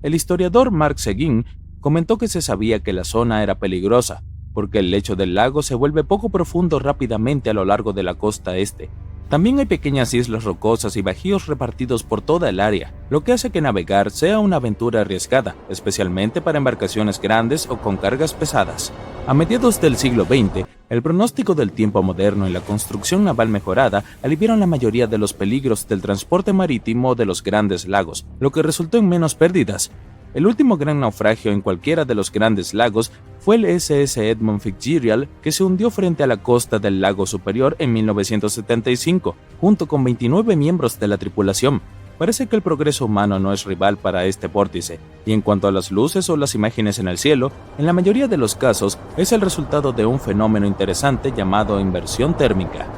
El historiador Mark Seguin comentó que se sabía que la zona era peligrosa, porque el lecho del lago se vuelve poco profundo rápidamente a lo largo de la costa este. También hay pequeñas islas rocosas y bajíos repartidos por toda el área, lo que hace que navegar sea una aventura arriesgada, especialmente para embarcaciones grandes o con cargas pesadas. A mediados del siglo XX, el pronóstico del tiempo moderno y la construcción naval mejorada aliviaron la mayoría de los peligros del transporte marítimo de los grandes lagos, lo que resultó en menos pérdidas. El último gran naufragio en cualquiera de los grandes lagos fue el SS Edmund Fitzgerald, que se hundió frente a la costa del lago Superior en 1975, junto con 29 miembros de la tripulación. Parece que el progreso humano no es rival para este vórtice, y en cuanto a las luces o las imágenes en el cielo, en la mayoría de los casos es el resultado de un fenómeno interesante llamado inversión térmica.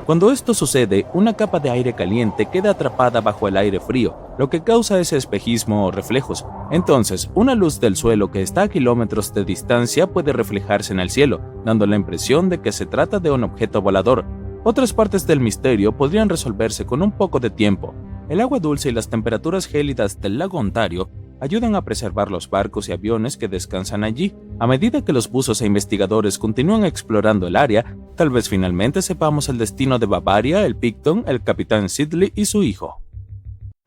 Cuando esto sucede, una capa de aire caliente queda atrapada bajo el aire frío, lo que causa ese espejismo o reflejos. Entonces, una luz del suelo que está a kilómetros de distancia puede reflejarse en el cielo, dando la impresión de que se trata de un objeto volador. Otras partes del misterio podrían resolverse con un poco de tiempo. El agua dulce y las temperaturas gélidas del lago Ontario ayudan a preservar los barcos y aviones que descansan allí. A medida que los buzos e investigadores continúan explorando el área, tal vez finalmente sepamos el destino de Bavaria, el Picton, el capitán Sidley y su hijo.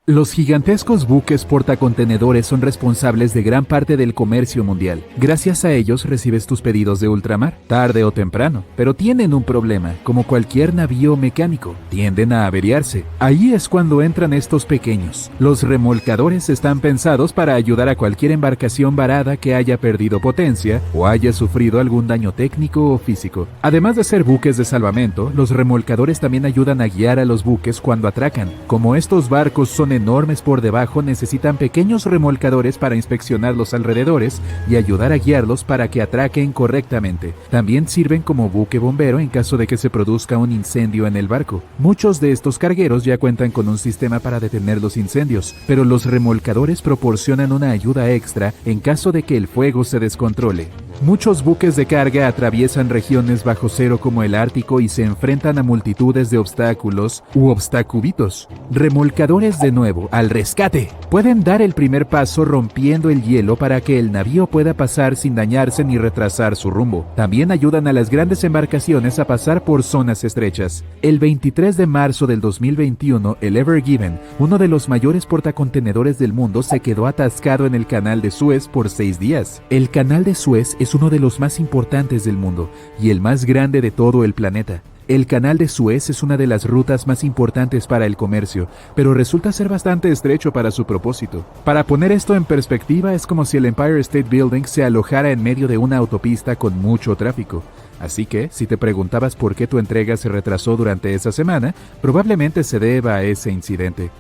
Los gigantescos buques portacontenedores son responsables de gran parte del comercio mundial. Gracias a ellos recibes tus pedidos de ultramar, tarde o temprano. Pero tienen un problema, como cualquier navío mecánico, tienden a averiarse. Ahí es cuando entran estos pequeños. Los remolcadores están pensados para ayudar a cualquier embarcación varada que haya perdido potencia o haya sufrido algún daño técnico o físico. Además de ser buques de salvamento, los remolcadores también ayudan a guiar a los buques cuando atracan. Como estos barcos son enormes por debajo, necesitan pequeños remolcadores para inspeccionar los alrededores y ayudar a guiarlos para que atraquen correctamente. También sirven como buque bombero en caso de que se produzca un incendio en el barco. Muchos de estos cargueros ya cuentan con un sistema para detener los incendios, pero los remolcadores proporcionan una ayuda extra en caso de que el fuego se descontrole. Muchos buques de carga atraviesan regiones bajo cero como el Ártico y se enfrentan a multitudes de obstáculos u obstacubitos. Remolcadores de nuevo, al rescate. Pueden dar el primer paso rompiendo el hielo para que el navío pueda pasar sin dañarse ni retrasar su rumbo. También ayudan a las grandes embarcaciones a pasar por zonas estrechas. El 23 de marzo del 2021, el Ever Given, uno de los mayores portacontenedores del mundo, se quedó atascado en el Canal de Suez por 6 días. El Canal de Suez es uno de los más importantes del mundo y el más grande de todo el planeta. El Canal de Suez es una de las rutas más importantes para el comercio, pero resulta ser bastante estrecho para su propósito. Para poner esto en perspectiva, es como si el Empire State Building se alojara en medio de una autopista con mucho tráfico. Así que, si te preguntabas por qué tu entrega se retrasó durante esa semana, probablemente se deba a ese incidente.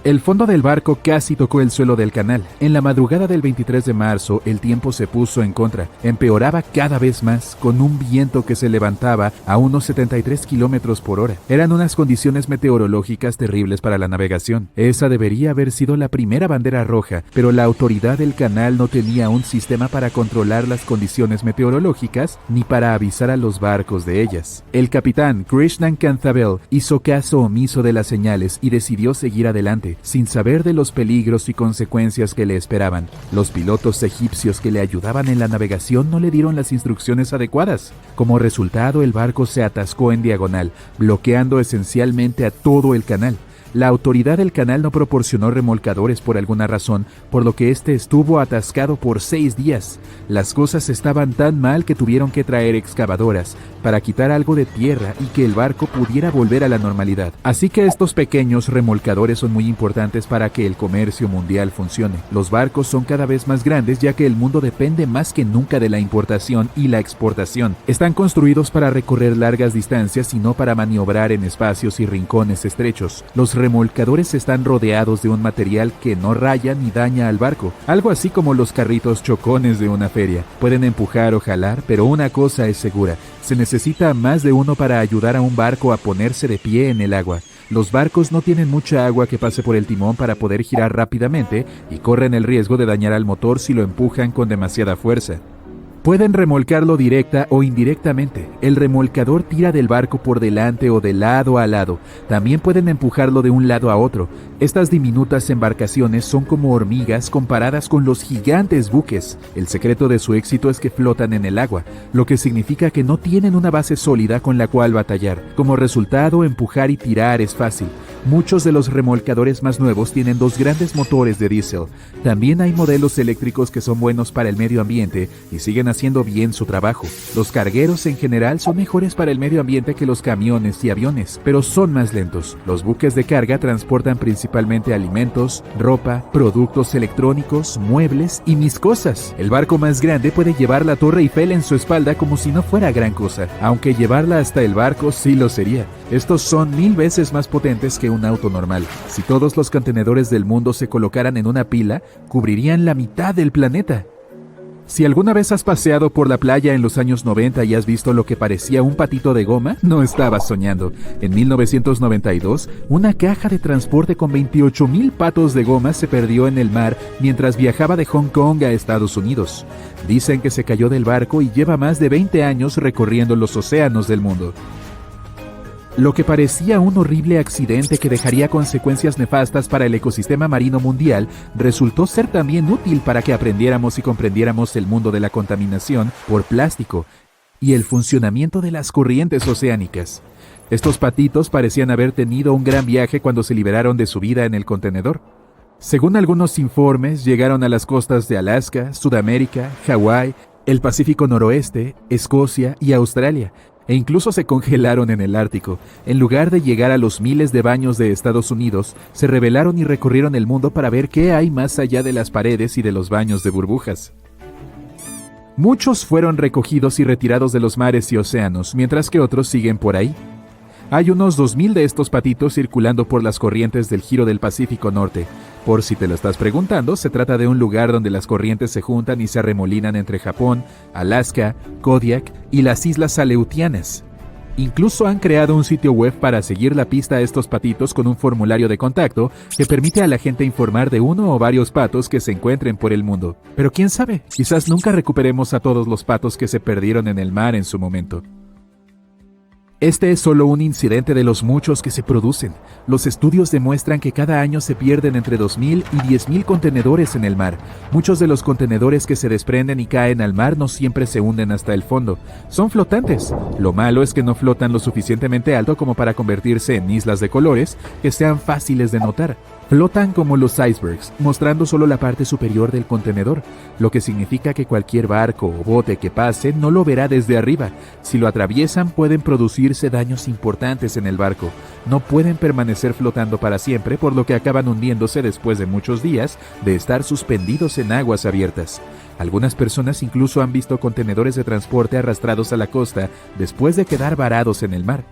El fondo del barco casi tocó el suelo del canal. En la madrugada del 23 de marzo, el tiempo se puso en contra. Empeoraba cada vez más, con un viento que se levantaba a unos 73 kilómetros por hora. Eran unas condiciones meteorológicas terribles para la navegación. Esa debería haber sido la primera bandera roja, pero la autoridad del canal no tenía un sistema para controlar las condiciones meteorológicas ni para avisar a los barcos de ellas. El capitán Krishnan Kanthabel hizo caso omiso de las señales y decidió seguir adelante, sin saber de los peligros y consecuencias que le esperaban. Los pilotos egipcios que le ayudaban en la navegación no le dieron las instrucciones adecuadas. Como resultado, el barco se atascó en diagonal, bloqueando esencialmente a todo el canal. La autoridad del canal no proporcionó remolcadores por alguna razón, por lo que este estuvo atascado por 6 días. Las cosas estaban tan mal que tuvieron que traer excavadoras para quitar algo de tierra y que el barco pudiera volver a la normalidad. Así que estos pequeños remolcadores son muy importantes para que el comercio mundial funcione. Los barcos son cada vez más grandes ya que el mundo depende más que nunca de la importación y la exportación. Están construidos para recorrer largas distancias y no para maniobrar en espacios y rincones estrechos. Los remolcadores están rodeados de un material que no raya ni daña al barco, algo así como los carritos chocones de una feria. Pueden empujar o jalar, pero una cosa es segura: se necesita más de uno para ayudar a un barco a ponerse de pie en el agua. Los barcos no tienen mucha agua que pase por el timón para poder girar rápidamente y corren el riesgo de dañar al motor si lo empujan con demasiada fuerza. Pueden remolcarlo directa o indirectamente. El remolcador tira del barco por delante o de lado a lado. También pueden empujarlo de un lado a otro. Estas diminutas embarcaciones son como hormigas comparadas con los gigantes buques. El secreto de su éxito es que flotan en el agua, lo que significa que no tienen una base sólida con la cual batallar. Como resultado, empujar y tirar es fácil. Muchos de los remolcadores más nuevos tienen 2 grandes motores de diésel. También hay modelos eléctricos que son buenos para el medio ambiente y siguen haciendo bien su trabajo. Los cargueros en general son mejores para el medio ambiente que los camiones y aviones, pero son más lentos. Los buques de carga transportan principalmente alimentos, ropa, productos electrónicos, muebles y mis cosas. El barco más grande puede llevar la Torre Eiffel en su espalda como si no fuera gran cosa, aunque llevarla hasta el barco sí lo sería. Estos son 1000 veces más potentes que un auto normal. Si todos los contenedores del mundo se colocaran en una pila, cubrirían la mitad del planeta. Si alguna vez has paseado por la playa en los años 90 y has visto lo que parecía un patito de goma, no estabas soñando. En 1992, una caja de transporte con 28,000 patos de goma se perdió en el mar mientras viajaba de Hong Kong a Estados Unidos. Dicen que se cayó del barco y lleva más de 20 años recorriendo los océanos del mundo. Lo que parecía un horrible accidente que dejaría consecuencias nefastas para el ecosistema marino mundial resultó ser también útil para que aprendiéramos y comprendiéramos el mundo de la contaminación por plástico y el funcionamiento de las corrientes oceánicas. Estos patitos parecían haber tenido un gran viaje cuando se liberaron de su vida en el contenedor. Según algunos informes, llegaron a las costas de Alaska, Sudamérica, Hawái, el Pacífico Noroeste, Escocia y Australia, e incluso se congelaron en el Ártico. En lugar de llegar a los miles de baños de Estados Unidos, se rebelaron y recorrieron el mundo para ver qué hay más allá de las paredes y de los baños de burbujas. Muchos fueron recogidos y retirados de los mares y océanos, mientras que otros siguen por ahí. Hay unos 2,000 de estos patitos circulando por las corrientes del giro del Pacífico Norte. Por si te lo estás preguntando, se trata de un lugar donde las corrientes se juntan y se arremolinan entre Japón, Alaska, Kodiak y las Islas Aleutianas. Incluso han creado un sitio web para seguir la pista a estos patitos con un formulario de contacto que permite a la gente informar de uno o varios patos que se encuentren por el mundo. Pero quién sabe, quizás nunca recuperemos a todos los patos que se perdieron en el mar en su momento. Este es solo un incidente de los muchos que se producen. Los estudios demuestran que cada año se pierden entre 2,000 y 10,000 contenedores en el mar. Muchos de los contenedores que se desprenden y caen al mar no siempre se hunden hasta el fondo. Son flotantes. Lo malo es que no flotan lo suficientemente alto como para convertirse en islas de colores que sean fáciles de notar. Flotan como los icebergs, mostrando solo la parte superior del contenedor, lo que significa que cualquier barco o bote que pase no lo verá desde arriba. Si lo atraviesan, pueden producirse daños importantes en el barco. No pueden permanecer flotando para siempre, por lo que acaban hundiéndose después de muchos días de estar suspendidos en aguas abiertas. Algunas personas incluso han visto contenedores de transporte arrastrados a la costa después de quedar varados en el mar.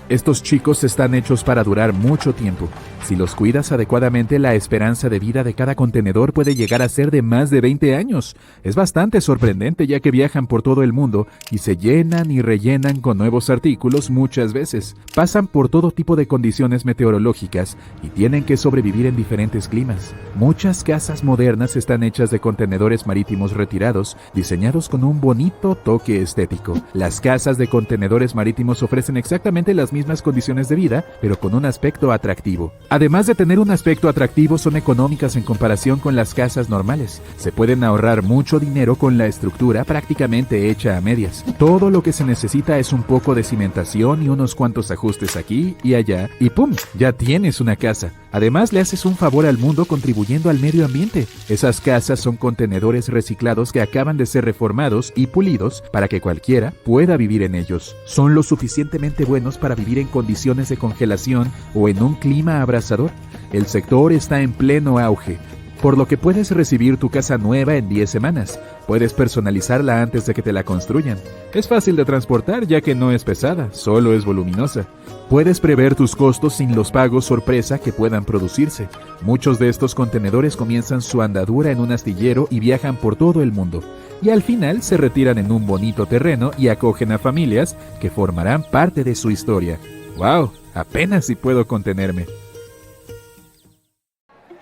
Estos chicos están hechos para durar mucho tiempo. Si los cuidas adecuadamente, la esperanza de vida de cada contenedor puede llegar a ser de más de 20 años. Es bastante sorprendente ya que viajan por todo el mundo y se llenan y rellenan con nuevos artículos muchas veces. Pasan por todo tipo de condiciones meteorológicas y tienen que sobrevivir en diferentes climas. Muchas casas modernas están hechas de contenedores marítimos retirados, diseñados con un bonito toque estético. Las casas de contenedores marítimos ofrecen exactamente las mismas condiciones de vida, pero con un aspecto atractivo. Además de tener un aspecto atractivo, son económicas en comparación con las casas normales. Se pueden ahorrar mucho dinero con la estructura prácticamente hecha a medias. Todo lo que se necesita es un poco de cimentación y unos cuantos ajustes aquí y allá, y ¡pum!, ya tienes una casa. Además, le haces un favor al mundo contribuyendo al medio ambiente. Esas casas son contenedores reciclados que acaban de ser reformados y pulidos para que cualquiera pueda vivir en ellos. Son lo suficientemente buenos para vivir en condiciones de congelación o en un clima abrasador. El sector está en pleno auge, por lo que puedes recibir tu casa nueva en 10 semanas. Puedes personalizarla antes de que te la construyan. Es fácil de transportar ya que no es pesada, solo es voluminosa. Puedes prever tus costos sin los pagos sorpresa que puedan producirse. Muchos de estos contenedores comienzan su andadura en un astillero y viajan por todo el mundo. Y al final se retiran en un bonito terreno y acogen a familias que formarán parte de su historia. ¡Wow! Apenas si puedo contenerme.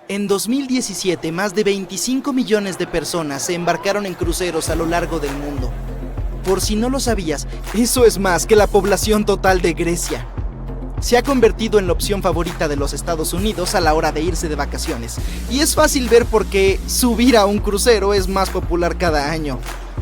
En 2017, más de 25 millones de personas se embarcaron en cruceros a lo largo del mundo. Por si no lo sabías, eso es más que la población total de Grecia. Se ha convertido en la opción favorita de los Estados Unidos a la hora de irse de vacaciones. Y es fácil ver por qué subir a un crucero es más popular cada año.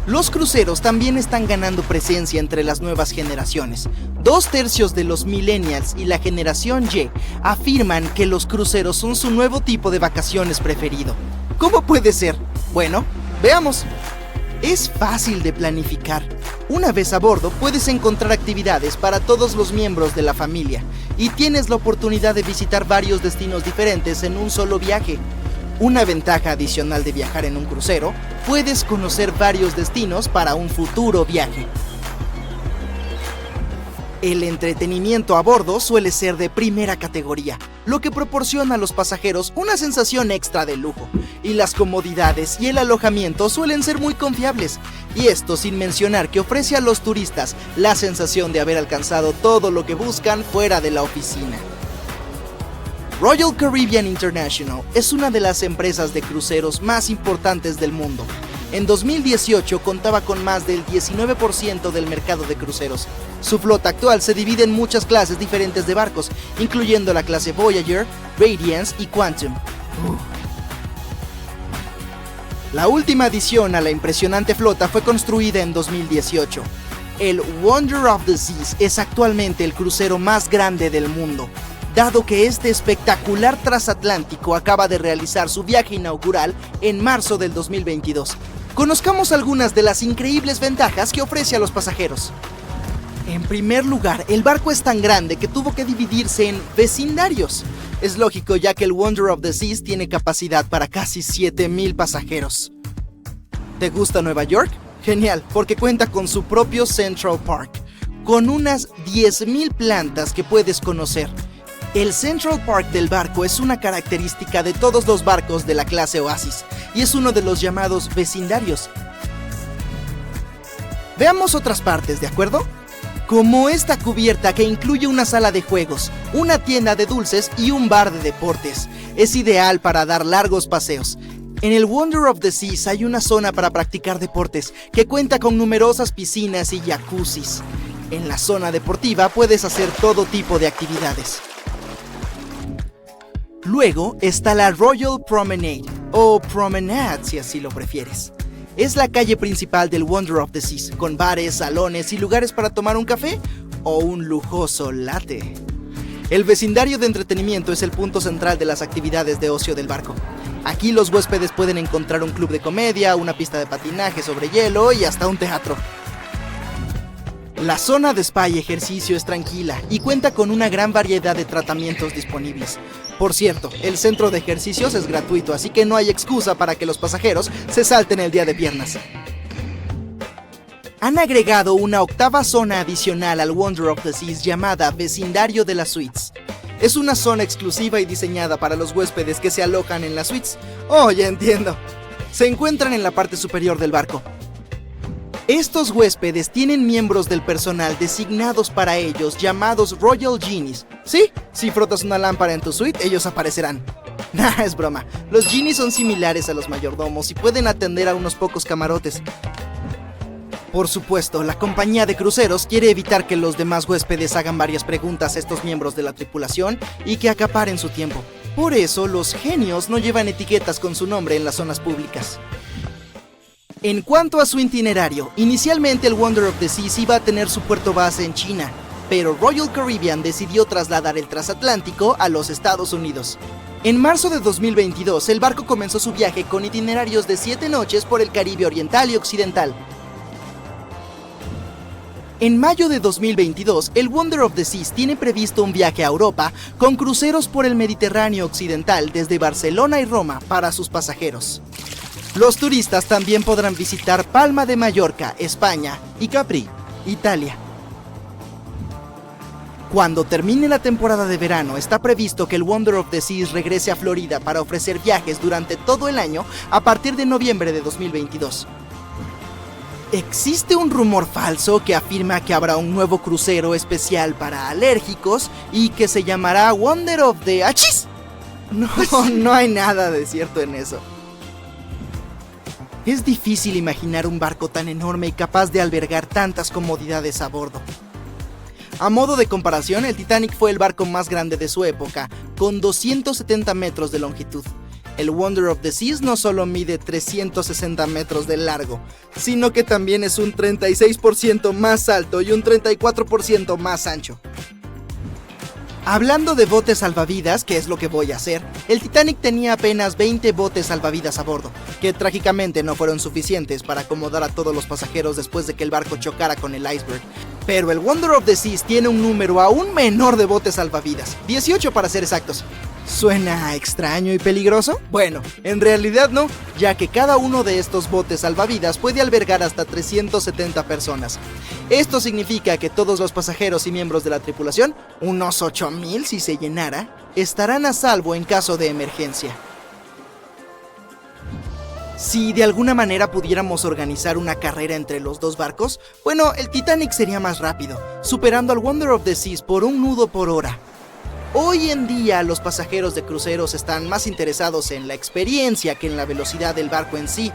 Los cruceros también están ganando presencia entre las nuevas generaciones. 2/3 de los millennials y la generación Y afirman que los cruceros son su nuevo tipo de vacaciones preferido. ¿Cómo puede ser? Bueno, veamos. Es fácil de planificar. Una vez a bordo puedes encontrar actividades para todos los miembros de la familia y tienes la oportunidad de visitar varios destinos diferentes en un solo viaje. Una ventaja adicional de viajar en un crucero, puedes conocer varios destinos para un futuro viaje. El entretenimiento a bordo suele ser de primera categoría, lo que proporciona a los pasajeros una sensación extra de lujo, y las comodidades y el alojamiento suelen ser muy confiables, y esto sin mencionar que ofrece a los turistas la sensación de haber alcanzado todo lo que buscan fuera de la oficina. Royal Caribbean International es una de las empresas de cruceros más importantes del mundo En 2018 contaba con más del 19% del mercado de cruceros. Su flota actual se divide en muchas clases diferentes de barcos, incluyendo la clase Voyager, Radiance y Quantum. La última adición a la impresionante flota fue construida en 2018. El Wonder of the Seas es actualmente el crucero más grande del mundo, dado que este espectacular transatlántico acaba de realizar su viaje inaugural en marzo del 2022. Conozcamos algunas de las increíbles ventajas que ofrece a los pasajeros. En primer lugar, el barco es tan grande que tuvo que dividirse en vecindarios. Es lógico, ya que el Wonder of the Seas tiene capacidad para casi 7,000 pasajeros. ¿Te gusta Nueva York? Genial, porque cuenta con su propio Central Park, con unas 10,000 plantas que puedes conocer. El Central Park del barco es una característica de todos los barcos de la clase Oasis, y es uno de los llamados vecindarios. Veamos otras partes, ¿de acuerdo? Como esta cubierta que incluye una sala de juegos, una tienda de dulces y un bar de deportes. Es ideal para dar largos paseos. En el Wonder of the Seas hay una zona para practicar deportes que cuenta con numerosas piscinas y jacuzzis. En la zona deportiva puedes hacer todo tipo de actividades. Luego está la Royal Promenade, o Promenade si así lo prefieres. Es la calle principal del Wonder of the Seas, con bares, salones y lugares para tomar un café o un lujoso latte. El vecindario de entretenimiento es el punto central de las actividades de ocio del barco. Aquí los huéspedes pueden encontrar un club de comedia, una pista de patinaje sobre hielo y hasta un teatro. La zona de spa y ejercicio es tranquila y cuenta con una gran variedad de tratamientos disponibles. Por cierto, el centro de ejercicios es gratuito, así que no hay excusa para que los pasajeros se salten el día de piernas. Han agregado una octava zona adicional al Wonder of the Seas llamada Vecindario de las Suites. Es una zona exclusiva y diseñada para los huéspedes que se alojan en las suites. Oh, ya entiendo. Se encuentran en la parte superior del barco. Estos huéspedes tienen miembros del personal designados para ellos llamados Royal Genies. Sí, si frotas una lámpara en tu suite, ellos aparecerán. Nah, es broma. Los Genies son similares a los mayordomos y pueden atender a unos pocos camarotes. Por supuesto, la compañía de cruceros quiere evitar que los demás huéspedes hagan varias preguntas a estos miembros de la tripulación y que acaparen su tiempo. Por eso, los genios no llevan etiquetas con su nombre en las zonas públicas. En cuanto a su itinerario, inicialmente el Wonder of the Seas iba a tener su puerto base en China, pero Royal Caribbean decidió trasladar el transatlántico a los Estados Unidos. En marzo de 2022, el barco comenzó su viaje con itinerarios de 7 noches por el Caribe Oriental y Occidental. En mayo de 2022, el Wonder of the Seas tiene previsto un viaje a Europa con cruceros por el Mediterráneo Occidental desde Barcelona y Roma para sus pasajeros. Los turistas también podrán visitar Palma de Mallorca, España, y Capri, Italia. Cuando termine la temporada de verano, está previsto que el Wonder of the Seas regrese a Florida para ofrecer viajes durante todo el año a partir de noviembre de 2022. Existe un rumor falso que afirma que habrá un nuevo crucero especial para alérgicos y que se llamará Wonder of the... ¡Achis! No hay nada de cierto en eso. Es difícil imaginar un barco tan enorme y capaz de albergar tantas comodidades a bordo. A modo de comparación, el Titanic fue el barco más grande de su época, con 270 metros de longitud. El Wonder of the Seas no solo mide 360 metros de largo, sino que también es un 36% más alto y un 34% más ancho. Hablando de botes salvavidas, que es lo que voy a hacer, el Titanic tenía apenas 20 botes salvavidas a bordo, que trágicamente no fueron suficientes para acomodar a todos los pasajeros después de que el barco chocara con el iceberg. Pero el Wonder of the Seas tiene un número aún menor de botes salvavidas, 18 para ser exactos. ¿Suena extraño y peligroso? Bueno, en realidad no, ya que cada uno de estos botes salvavidas puede albergar hasta 370 personas. Esto significa que todos los pasajeros y miembros de la tripulación, unos 8,000 si se llenara, estarán a salvo en caso de emergencia. Si de alguna manera pudiéramos organizar una carrera entre los dos barcos, bueno, el Titanic sería más rápido, superando al Wonder of the Seas por un nudo por hora. Hoy en día los pasajeros de cruceros están más interesados en la experiencia que en la velocidad del barco en sí.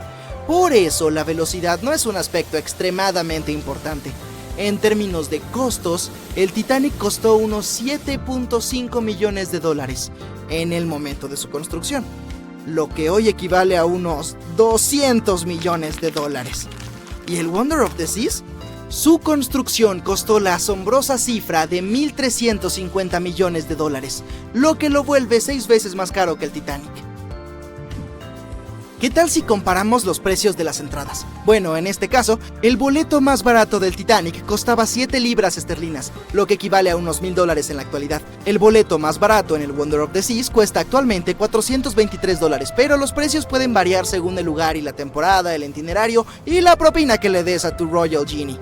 Por eso la velocidad no es un aspecto extremadamente importante. En términos de costos, el Titanic costó unos 7.5 millones de dólares en el momento de su construcción, lo que hoy equivale a unos 200 millones de dólares. ¿Y el Wonder of the Seas? Su construcción costó la asombrosa cifra de 1.350 millones de dólares, lo que lo vuelve 6 veces más caro que el Titanic. ¿Qué tal si comparamos los precios de las entradas? Bueno, en este caso, el boleto más barato del Titanic costaba 7 libras esterlinas, lo que equivale a unos $1,000 en la actualidad. El boleto más barato en el Wonder of the Seas cuesta actualmente $423, pero los precios pueden variar según el lugar y la temporada, el itinerario y la propina que le des a tu Royal Genie.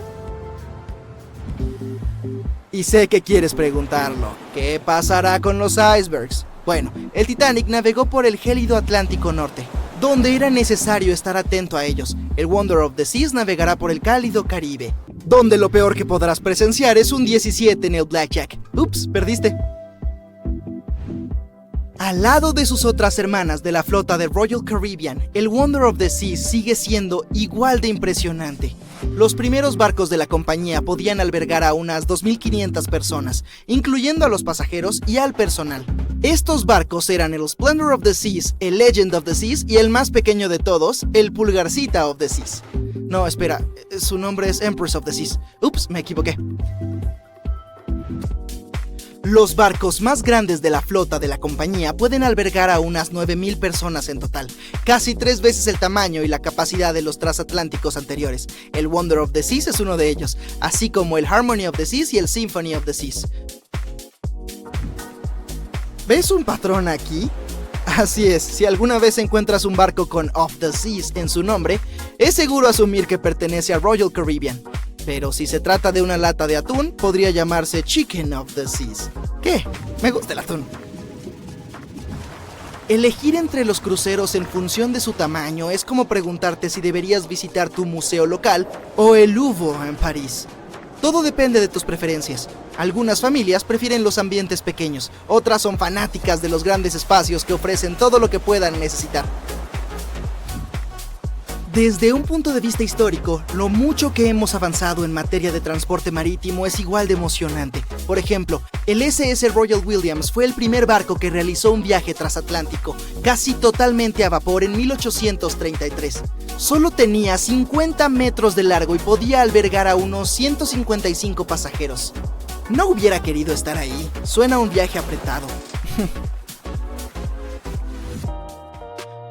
Y sé que quieres preguntarlo, ¿qué pasará con los icebergs? Bueno, el Titanic navegó por el gélido Atlántico Norte, donde era necesario estar atento a ellos. El Wonder of the Seas navegará por el cálido Caribe, donde lo peor que podrás presenciar es un 17 en el Blackjack. Ups, perdiste. Al lado de sus otras hermanas de la flota de Royal Caribbean, el Wonder of the Seas sigue siendo igual de impresionante. Los primeros barcos de la compañía podían albergar a unas 2.500 personas, incluyendo a los pasajeros y al personal. Estos barcos eran el Splendor of the Seas, el Legend of the Seas y el más pequeño de todos, el Pulgarcita of the Seas. No, espera, su nombre es Empress of the Seas. Ups, me equivoqué. Los barcos más grandes de la flota de la compañía pueden albergar a unas 9.000 personas en total, casi 3 veces el tamaño y la capacidad de los transatlánticos anteriores. El Wonder of the Seas es uno de ellos, así como el Harmony of the Seas y el Symphony of the Seas. ¿Ves un patrón aquí? Así es, si alguna vez encuentras un barco con Of the Seas en su nombre, es seguro asumir que pertenece a Royal Caribbean. Pero si se trata de una lata de atún, podría llamarse Chicken of the Seas. ¿Qué? Me gusta el atún. Elegir entre los cruceros en función de su tamaño es como preguntarte si deberías visitar tu museo local o el Louvre en París. Todo depende de tus preferencias. Algunas familias prefieren los ambientes pequeños, otras son fanáticas de los grandes espacios que ofrecen todo lo que puedan necesitar. Desde un punto de vista histórico, lo mucho que hemos avanzado en materia de transporte marítimo es igual de emocionante. Por ejemplo, el SS Royal Williams fue el primer barco que realizó un viaje transatlántico, casi totalmente a vapor en 1833. Solo tenía 50 metros de largo y podía albergar a unos 155 pasajeros. No hubiera querido estar ahí, suena un viaje apretado.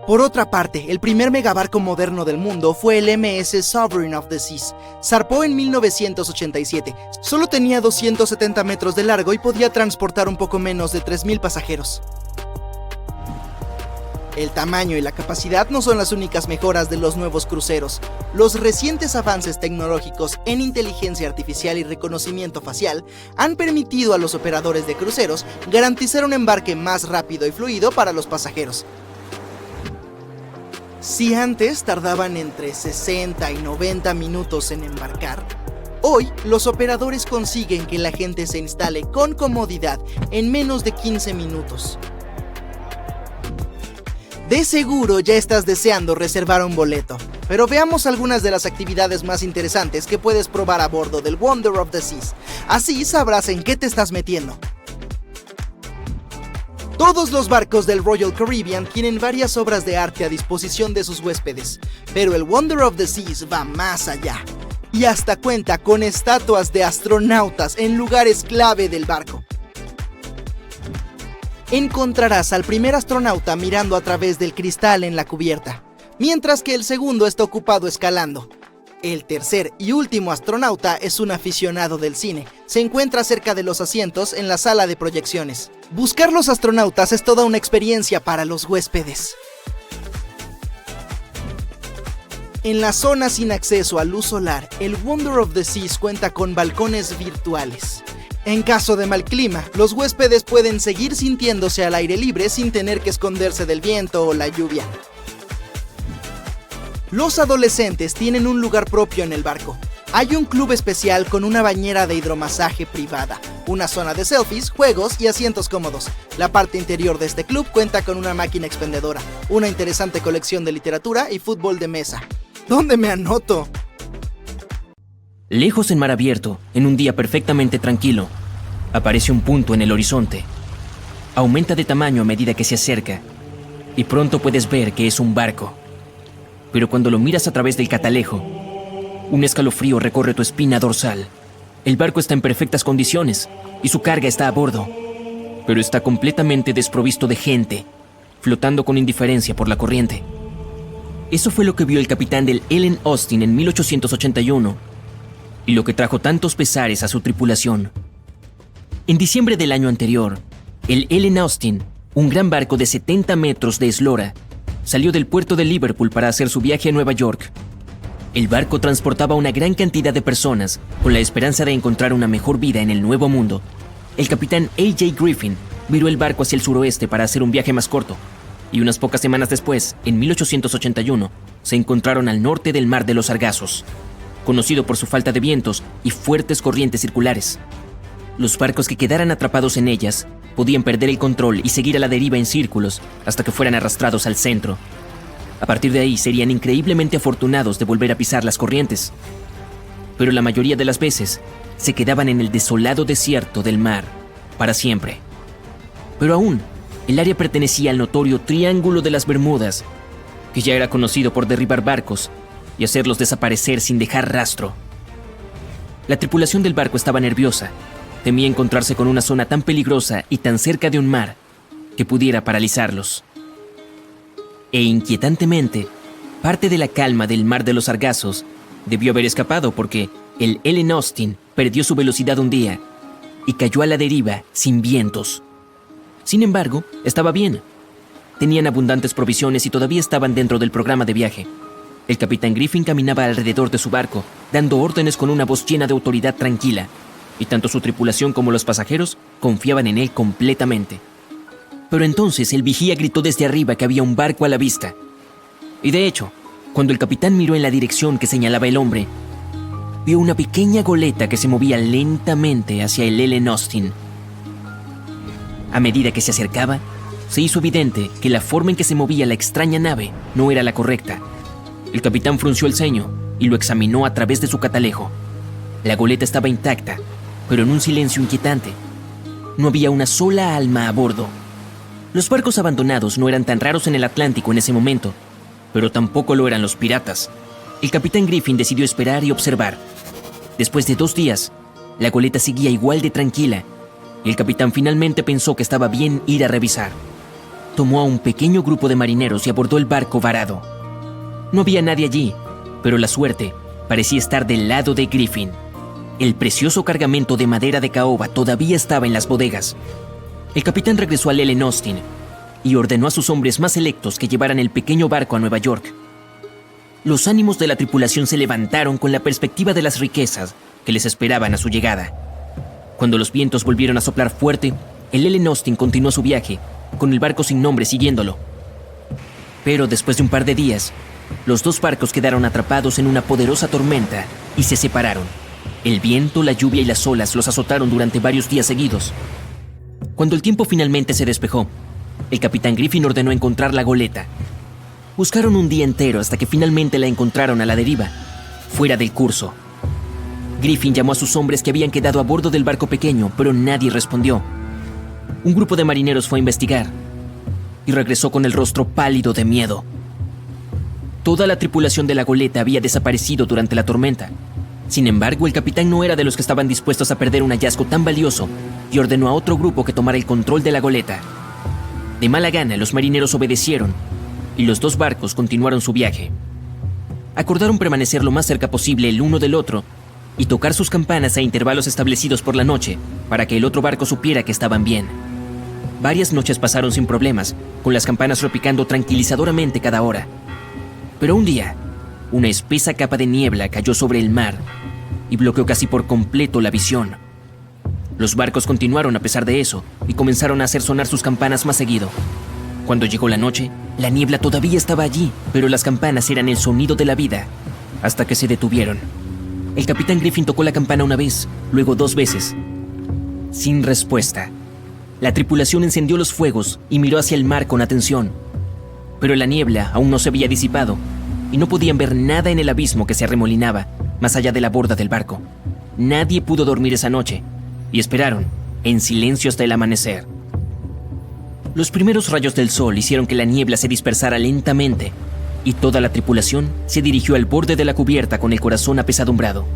Por otra parte, el primer megabarco moderno del mundo fue el MS Sovereign of the Seas. Zarpó en 1987. Solo tenía 270 metros de largo y podía transportar un poco menos de 3.000 pasajeros. El tamaño y la capacidad no son las únicas mejoras de los nuevos cruceros. Los recientes avances tecnológicos en inteligencia artificial y reconocimiento facial han permitido a los operadores de cruceros garantizar un embarque más rápido y fluido para los pasajeros. Si antes tardaban entre 60 y 90 minutos en embarcar, hoy los operadores consiguen que la gente se instale con comodidad en menos de 15 minutos. De seguro ya estás deseando reservar un boleto, pero veamos algunas de las actividades más interesantes que puedes probar a bordo del Wonder of the Seas. Así sabrás en qué te estás metiendo. Todos los barcos del Royal Caribbean tienen varias obras de arte a disposición de sus huéspedes, pero el Wonder of the Seas va más allá, y hasta cuenta con estatuas de astronautas en lugares clave del barco. Encontrarás al primer astronauta mirando a través del cristal en la cubierta, mientras que el segundo está ocupado escalando. El tercer y último astronauta es un aficionado del cine. Se encuentra cerca de los asientos en la sala de proyecciones. Buscar los astronautas es toda una experiencia para los huéspedes. En la zona sin acceso a luz solar, el Wonder of the Seas cuenta con balcones virtuales. En caso de mal clima, los huéspedes pueden seguir sintiéndose al aire libre sin tener que esconderse del viento o la lluvia. Los adolescentes tienen un lugar propio en el barco. Hay un club especial con una bañera de hidromasaje privada, una zona de selfies, juegos y asientos cómodos. La parte interior de este club cuenta con una máquina expendedora, una interesante colección de literatura y fútbol de mesa. ¿Dónde me anoto? Lejos en mar abierto, en un día perfectamente tranquilo, aparece un punto en el horizonte. Aumenta de tamaño a medida que se acerca, y pronto puedes ver que es un barco. Pero cuando lo miras a través del catalejo, un escalofrío recorre tu espina dorsal. El barco está en perfectas condiciones y su carga está a bordo, pero está completamente desprovisto de gente, flotando con indiferencia por la corriente. Eso fue lo que vio el capitán del Ellen Austin en 1881 y lo que trajo tantos pesares a su tripulación. En diciembre del año anterior, el Ellen Austin, un gran barco de 70 metros de eslora, salió del puerto de Liverpool para hacer su viaje a Nueva York. El barco transportaba una gran cantidad de personas con la esperanza de encontrar una mejor vida en el Nuevo Mundo. El capitán A.J. Griffin viró el barco hacia el suroeste para hacer un viaje más corto, y unas pocas semanas después, en 1881, se encontraron al norte del Mar de los Sargazos, conocido por su falta de vientos y fuertes corrientes circulares. Los barcos que quedaran atrapados en ellas podían perder el control y seguir a la deriva en círculos hasta que fueran arrastrados al centro. A partir de ahí serían increíblemente afortunados de volver a pisar las corrientes. Pero la mayoría de las veces se quedaban en el desolado desierto del mar para siempre. Pero aún, el área pertenecía al notorio Triángulo de las Bermudas, que ya era conocido por derribar barcos y hacerlos desaparecer sin dejar rastro. La tripulación del barco estaba nerviosa. Temía encontrarse con una zona tan peligrosa y tan cerca de un mar que pudiera paralizarlos. E inquietantemente, parte de la calma del Mar de los Sargazos debió haber escapado porque el Ellen Austin perdió su velocidad un día y cayó a la deriva sin vientos. Sin embargo, estaba bien. Tenían abundantes provisiones y todavía estaban dentro del programa de viaje. El capitán Griffin caminaba alrededor de su barco, dando órdenes con una voz llena de autoridad tranquila, y tanto su tripulación como los pasajeros confiaban en él completamente. Pero entonces el vigía gritó desde arriba que había un barco a la vista. Y de hecho, cuando el capitán miró en la dirección que señalaba el hombre, vio una pequeña goleta que se movía lentamente hacia el Ellen Austin. A medida que se acercaba, se hizo evidente que la forma en que se movía la extraña nave no era la correcta. El capitán frunció el ceño y lo examinó a través de su catalejo. La goleta estaba intacta, pero en un silencio inquietante. No había una sola alma a bordo. Los barcos abandonados no eran tan raros en el Atlántico en ese momento, pero tampoco lo eran los piratas. El capitán Griffin decidió esperar y observar. Después de 2 días, la goleta seguía igual de tranquila, y el capitán finalmente pensó que estaba bien ir a revisar. Tomó a un pequeño grupo de marineros y abordó el barco varado. No había nadie allí, pero la suerte parecía estar del lado de Griffin. El precioso cargamento de madera de caoba todavía estaba en las bodegas. El capitán regresó al Ellen Austin y ordenó a sus hombres más selectos que llevaran el pequeño barco a Nueva York. Los ánimos de la tripulación se levantaron con la perspectiva de las riquezas que les esperaban a su llegada. Cuando los vientos volvieron a soplar fuerte, el Ellen Austin continuó su viaje, con el barco sin nombre siguiéndolo. Pero después de un par de días, los 2 barcos quedaron atrapados en una poderosa tormenta y se separaron. El viento, la lluvia y las olas los azotaron durante varios días seguidos. Cuando el tiempo finalmente se despejó, el capitán Griffin ordenó encontrar la goleta. Buscaron un día entero hasta que finalmente la encontraron a la deriva, fuera del curso. Griffin llamó a sus hombres que habían quedado a bordo del barco pequeño, pero nadie respondió. Un grupo de marineros fue a investigar y regresó con el rostro pálido de miedo. Toda la tripulación de la goleta había desaparecido durante la tormenta. Sin embargo, el capitán no era de los que estaban dispuestos a perder un hallazgo tan valioso y ordenó a otro grupo que tomara el control de la goleta. De mala gana, los marineros obedecieron y los 2 barcos continuaron su viaje. Acordaron permanecer lo más cerca posible el uno del otro y tocar sus campanas a intervalos establecidos por la noche para que el otro barco supiera que estaban bien. Varias noches pasaron sin problemas, con las campanas repicando tranquilizadoramente cada hora. Pero un día, una espesa capa de niebla cayó sobre el mar y bloqueó casi por completo la visión. Los barcos continuaron a pesar de eso y comenzaron a hacer sonar sus campanas más seguido. Cuando llegó la noche, la niebla todavía estaba allí, pero las campanas eran el sonido de la vida, hasta que se detuvieron. El capitán Griffin tocó la campana una vez, luego 2 veces. Sin respuesta. La tripulación encendió los fuegos y miró hacia el mar con atención. Pero la niebla aún no se había disipado y no podían ver nada en el abismo que se arremolinaba más allá de la borda del barco. Nadie pudo dormir esa noche y esperaron en silencio hasta el amanecer. Los primeros rayos del sol hicieron que la niebla se dispersara lentamente y toda la tripulación se dirigió al borde de la cubierta con el corazón apesadumbrado.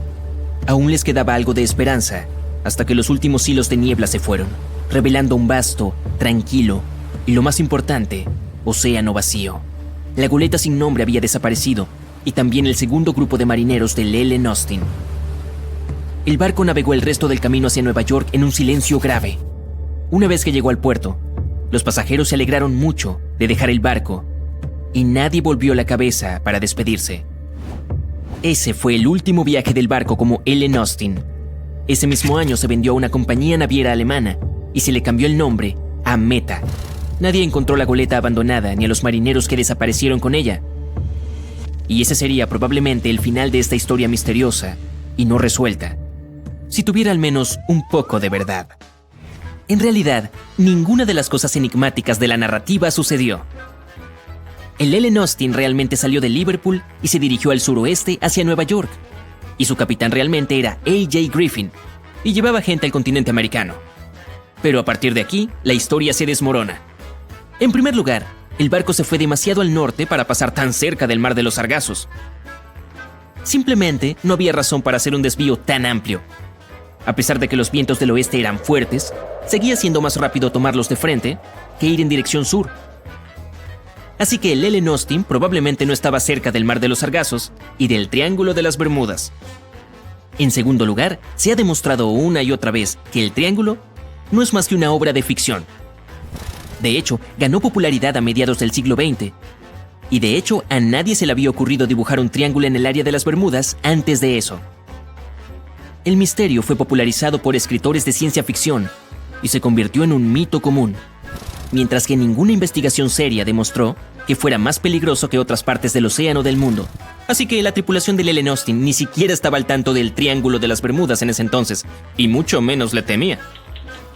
Aún les quedaba algo de esperanza hasta que los últimos hilos de niebla se fueron, revelando un vasto, tranquilo y, lo más importante, océano vacío. La goleta sin nombre había desaparecido y también el segundo grupo de marineros del Ellen Austin. El barco navegó el resto del camino hacia Nueva York en un silencio grave. Una vez que llegó al puerto, los pasajeros se alegraron mucho de dejar el barco y nadie volvió la cabeza para despedirse. Ese fue el último viaje del barco como Ellen Austin. Ese mismo año se vendió a una compañía naviera alemana y se le cambió el nombre a Meta. Nadie encontró la goleta abandonada ni a los marineros que desaparecieron con ella. Y ese sería probablemente el final de esta historia misteriosa y no resuelta, si tuviera al menos un poco de verdad. En realidad, ninguna de las cosas enigmáticas de la narrativa sucedió. El Ellen Austin realmente salió de Liverpool y se dirigió al suroeste hacia Nueva York. Y su capitán realmente era A.J. Griffin, y llevaba gente al continente americano. Pero a partir de aquí, la historia se desmorona. En primer lugar, el barco se fue demasiado al norte para pasar tan cerca del Mar de los Sargazos. Simplemente no había razón para hacer un desvío tan amplio. A pesar de que los vientos del oeste eran fuertes, seguía siendo más rápido tomarlos de frente que ir en dirección sur. Así que el Ellen Austin probablemente no estaba cerca del Mar de los Sargazos y del Triángulo de las Bermudas. En segundo lugar, se ha demostrado una y otra vez que el Triángulo no es más que una obra de ficción. De hecho, ganó popularidad a mediados del siglo XX. Y de hecho, a nadie se le había ocurrido dibujar un triángulo en el área de las Bermudas antes de eso. El misterio fue popularizado por escritores de ciencia ficción y se convirtió en un mito común, mientras que ninguna investigación seria demostró que fuera más peligroso que otras partes del océano del mundo. Así que la tripulación del Ellen Austin ni siquiera estaba al tanto del Triángulo de las Bermudas en ese entonces, y mucho menos le temía.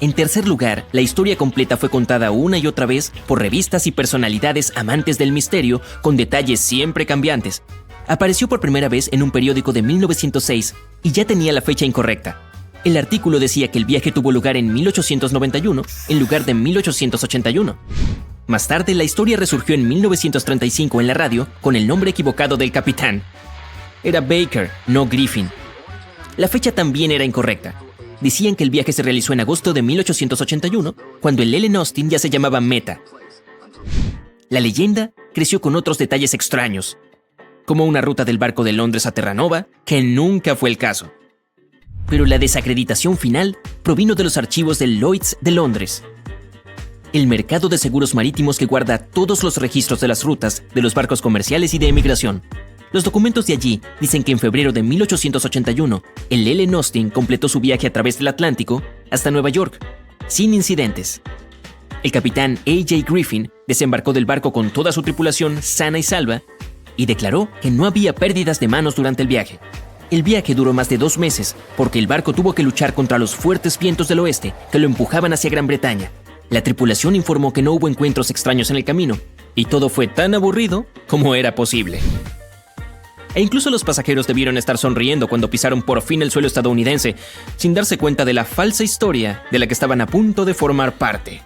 En tercer lugar, la historia completa fue contada una y otra vez por revistas y personalidades amantes del misterio con detalles siempre cambiantes. Apareció por primera vez en un periódico de 1906 y ya tenía la fecha incorrecta. El artículo decía que el viaje tuvo lugar en 1891 en lugar de 1881. Más tarde, la historia resurgió en 1935 en la radio con el nombre equivocado del capitán. Era Baker, no Griffin. La fecha también era incorrecta. Decían que el viaje se realizó en agosto de 1881, cuando el Ellen Austin ya se llamaba Meta. La leyenda creció con otros detalles extraños, como una ruta del barco de Londres a Terranova, que nunca fue el caso. Pero la desacreditación final provino de los archivos del Lloyd's de Londres, el mercado de seguros marítimos que guarda todos los registros de las rutas de los barcos comerciales y de emigración. Los documentos de allí dicen que en febrero de 1881, el Ellen Austin completó su viaje a través del Atlántico hasta Nueva York, sin incidentes. El capitán A.J. Griffin desembarcó del barco con toda su tripulación sana y salva y declaró que no había pérdidas de manos durante el viaje. El viaje duró más de 2 meses porque el barco tuvo que luchar contra los fuertes vientos del oeste que lo empujaban hacia Gran Bretaña. La tripulación informó que no hubo encuentros extraños en el camino y todo fue tan aburrido como era posible. E incluso los pasajeros debieron estar sonriendo cuando pisaron por fin el suelo estadounidense, sin darse cuenta de la falsa historia de la que estaban a punto de formar parte.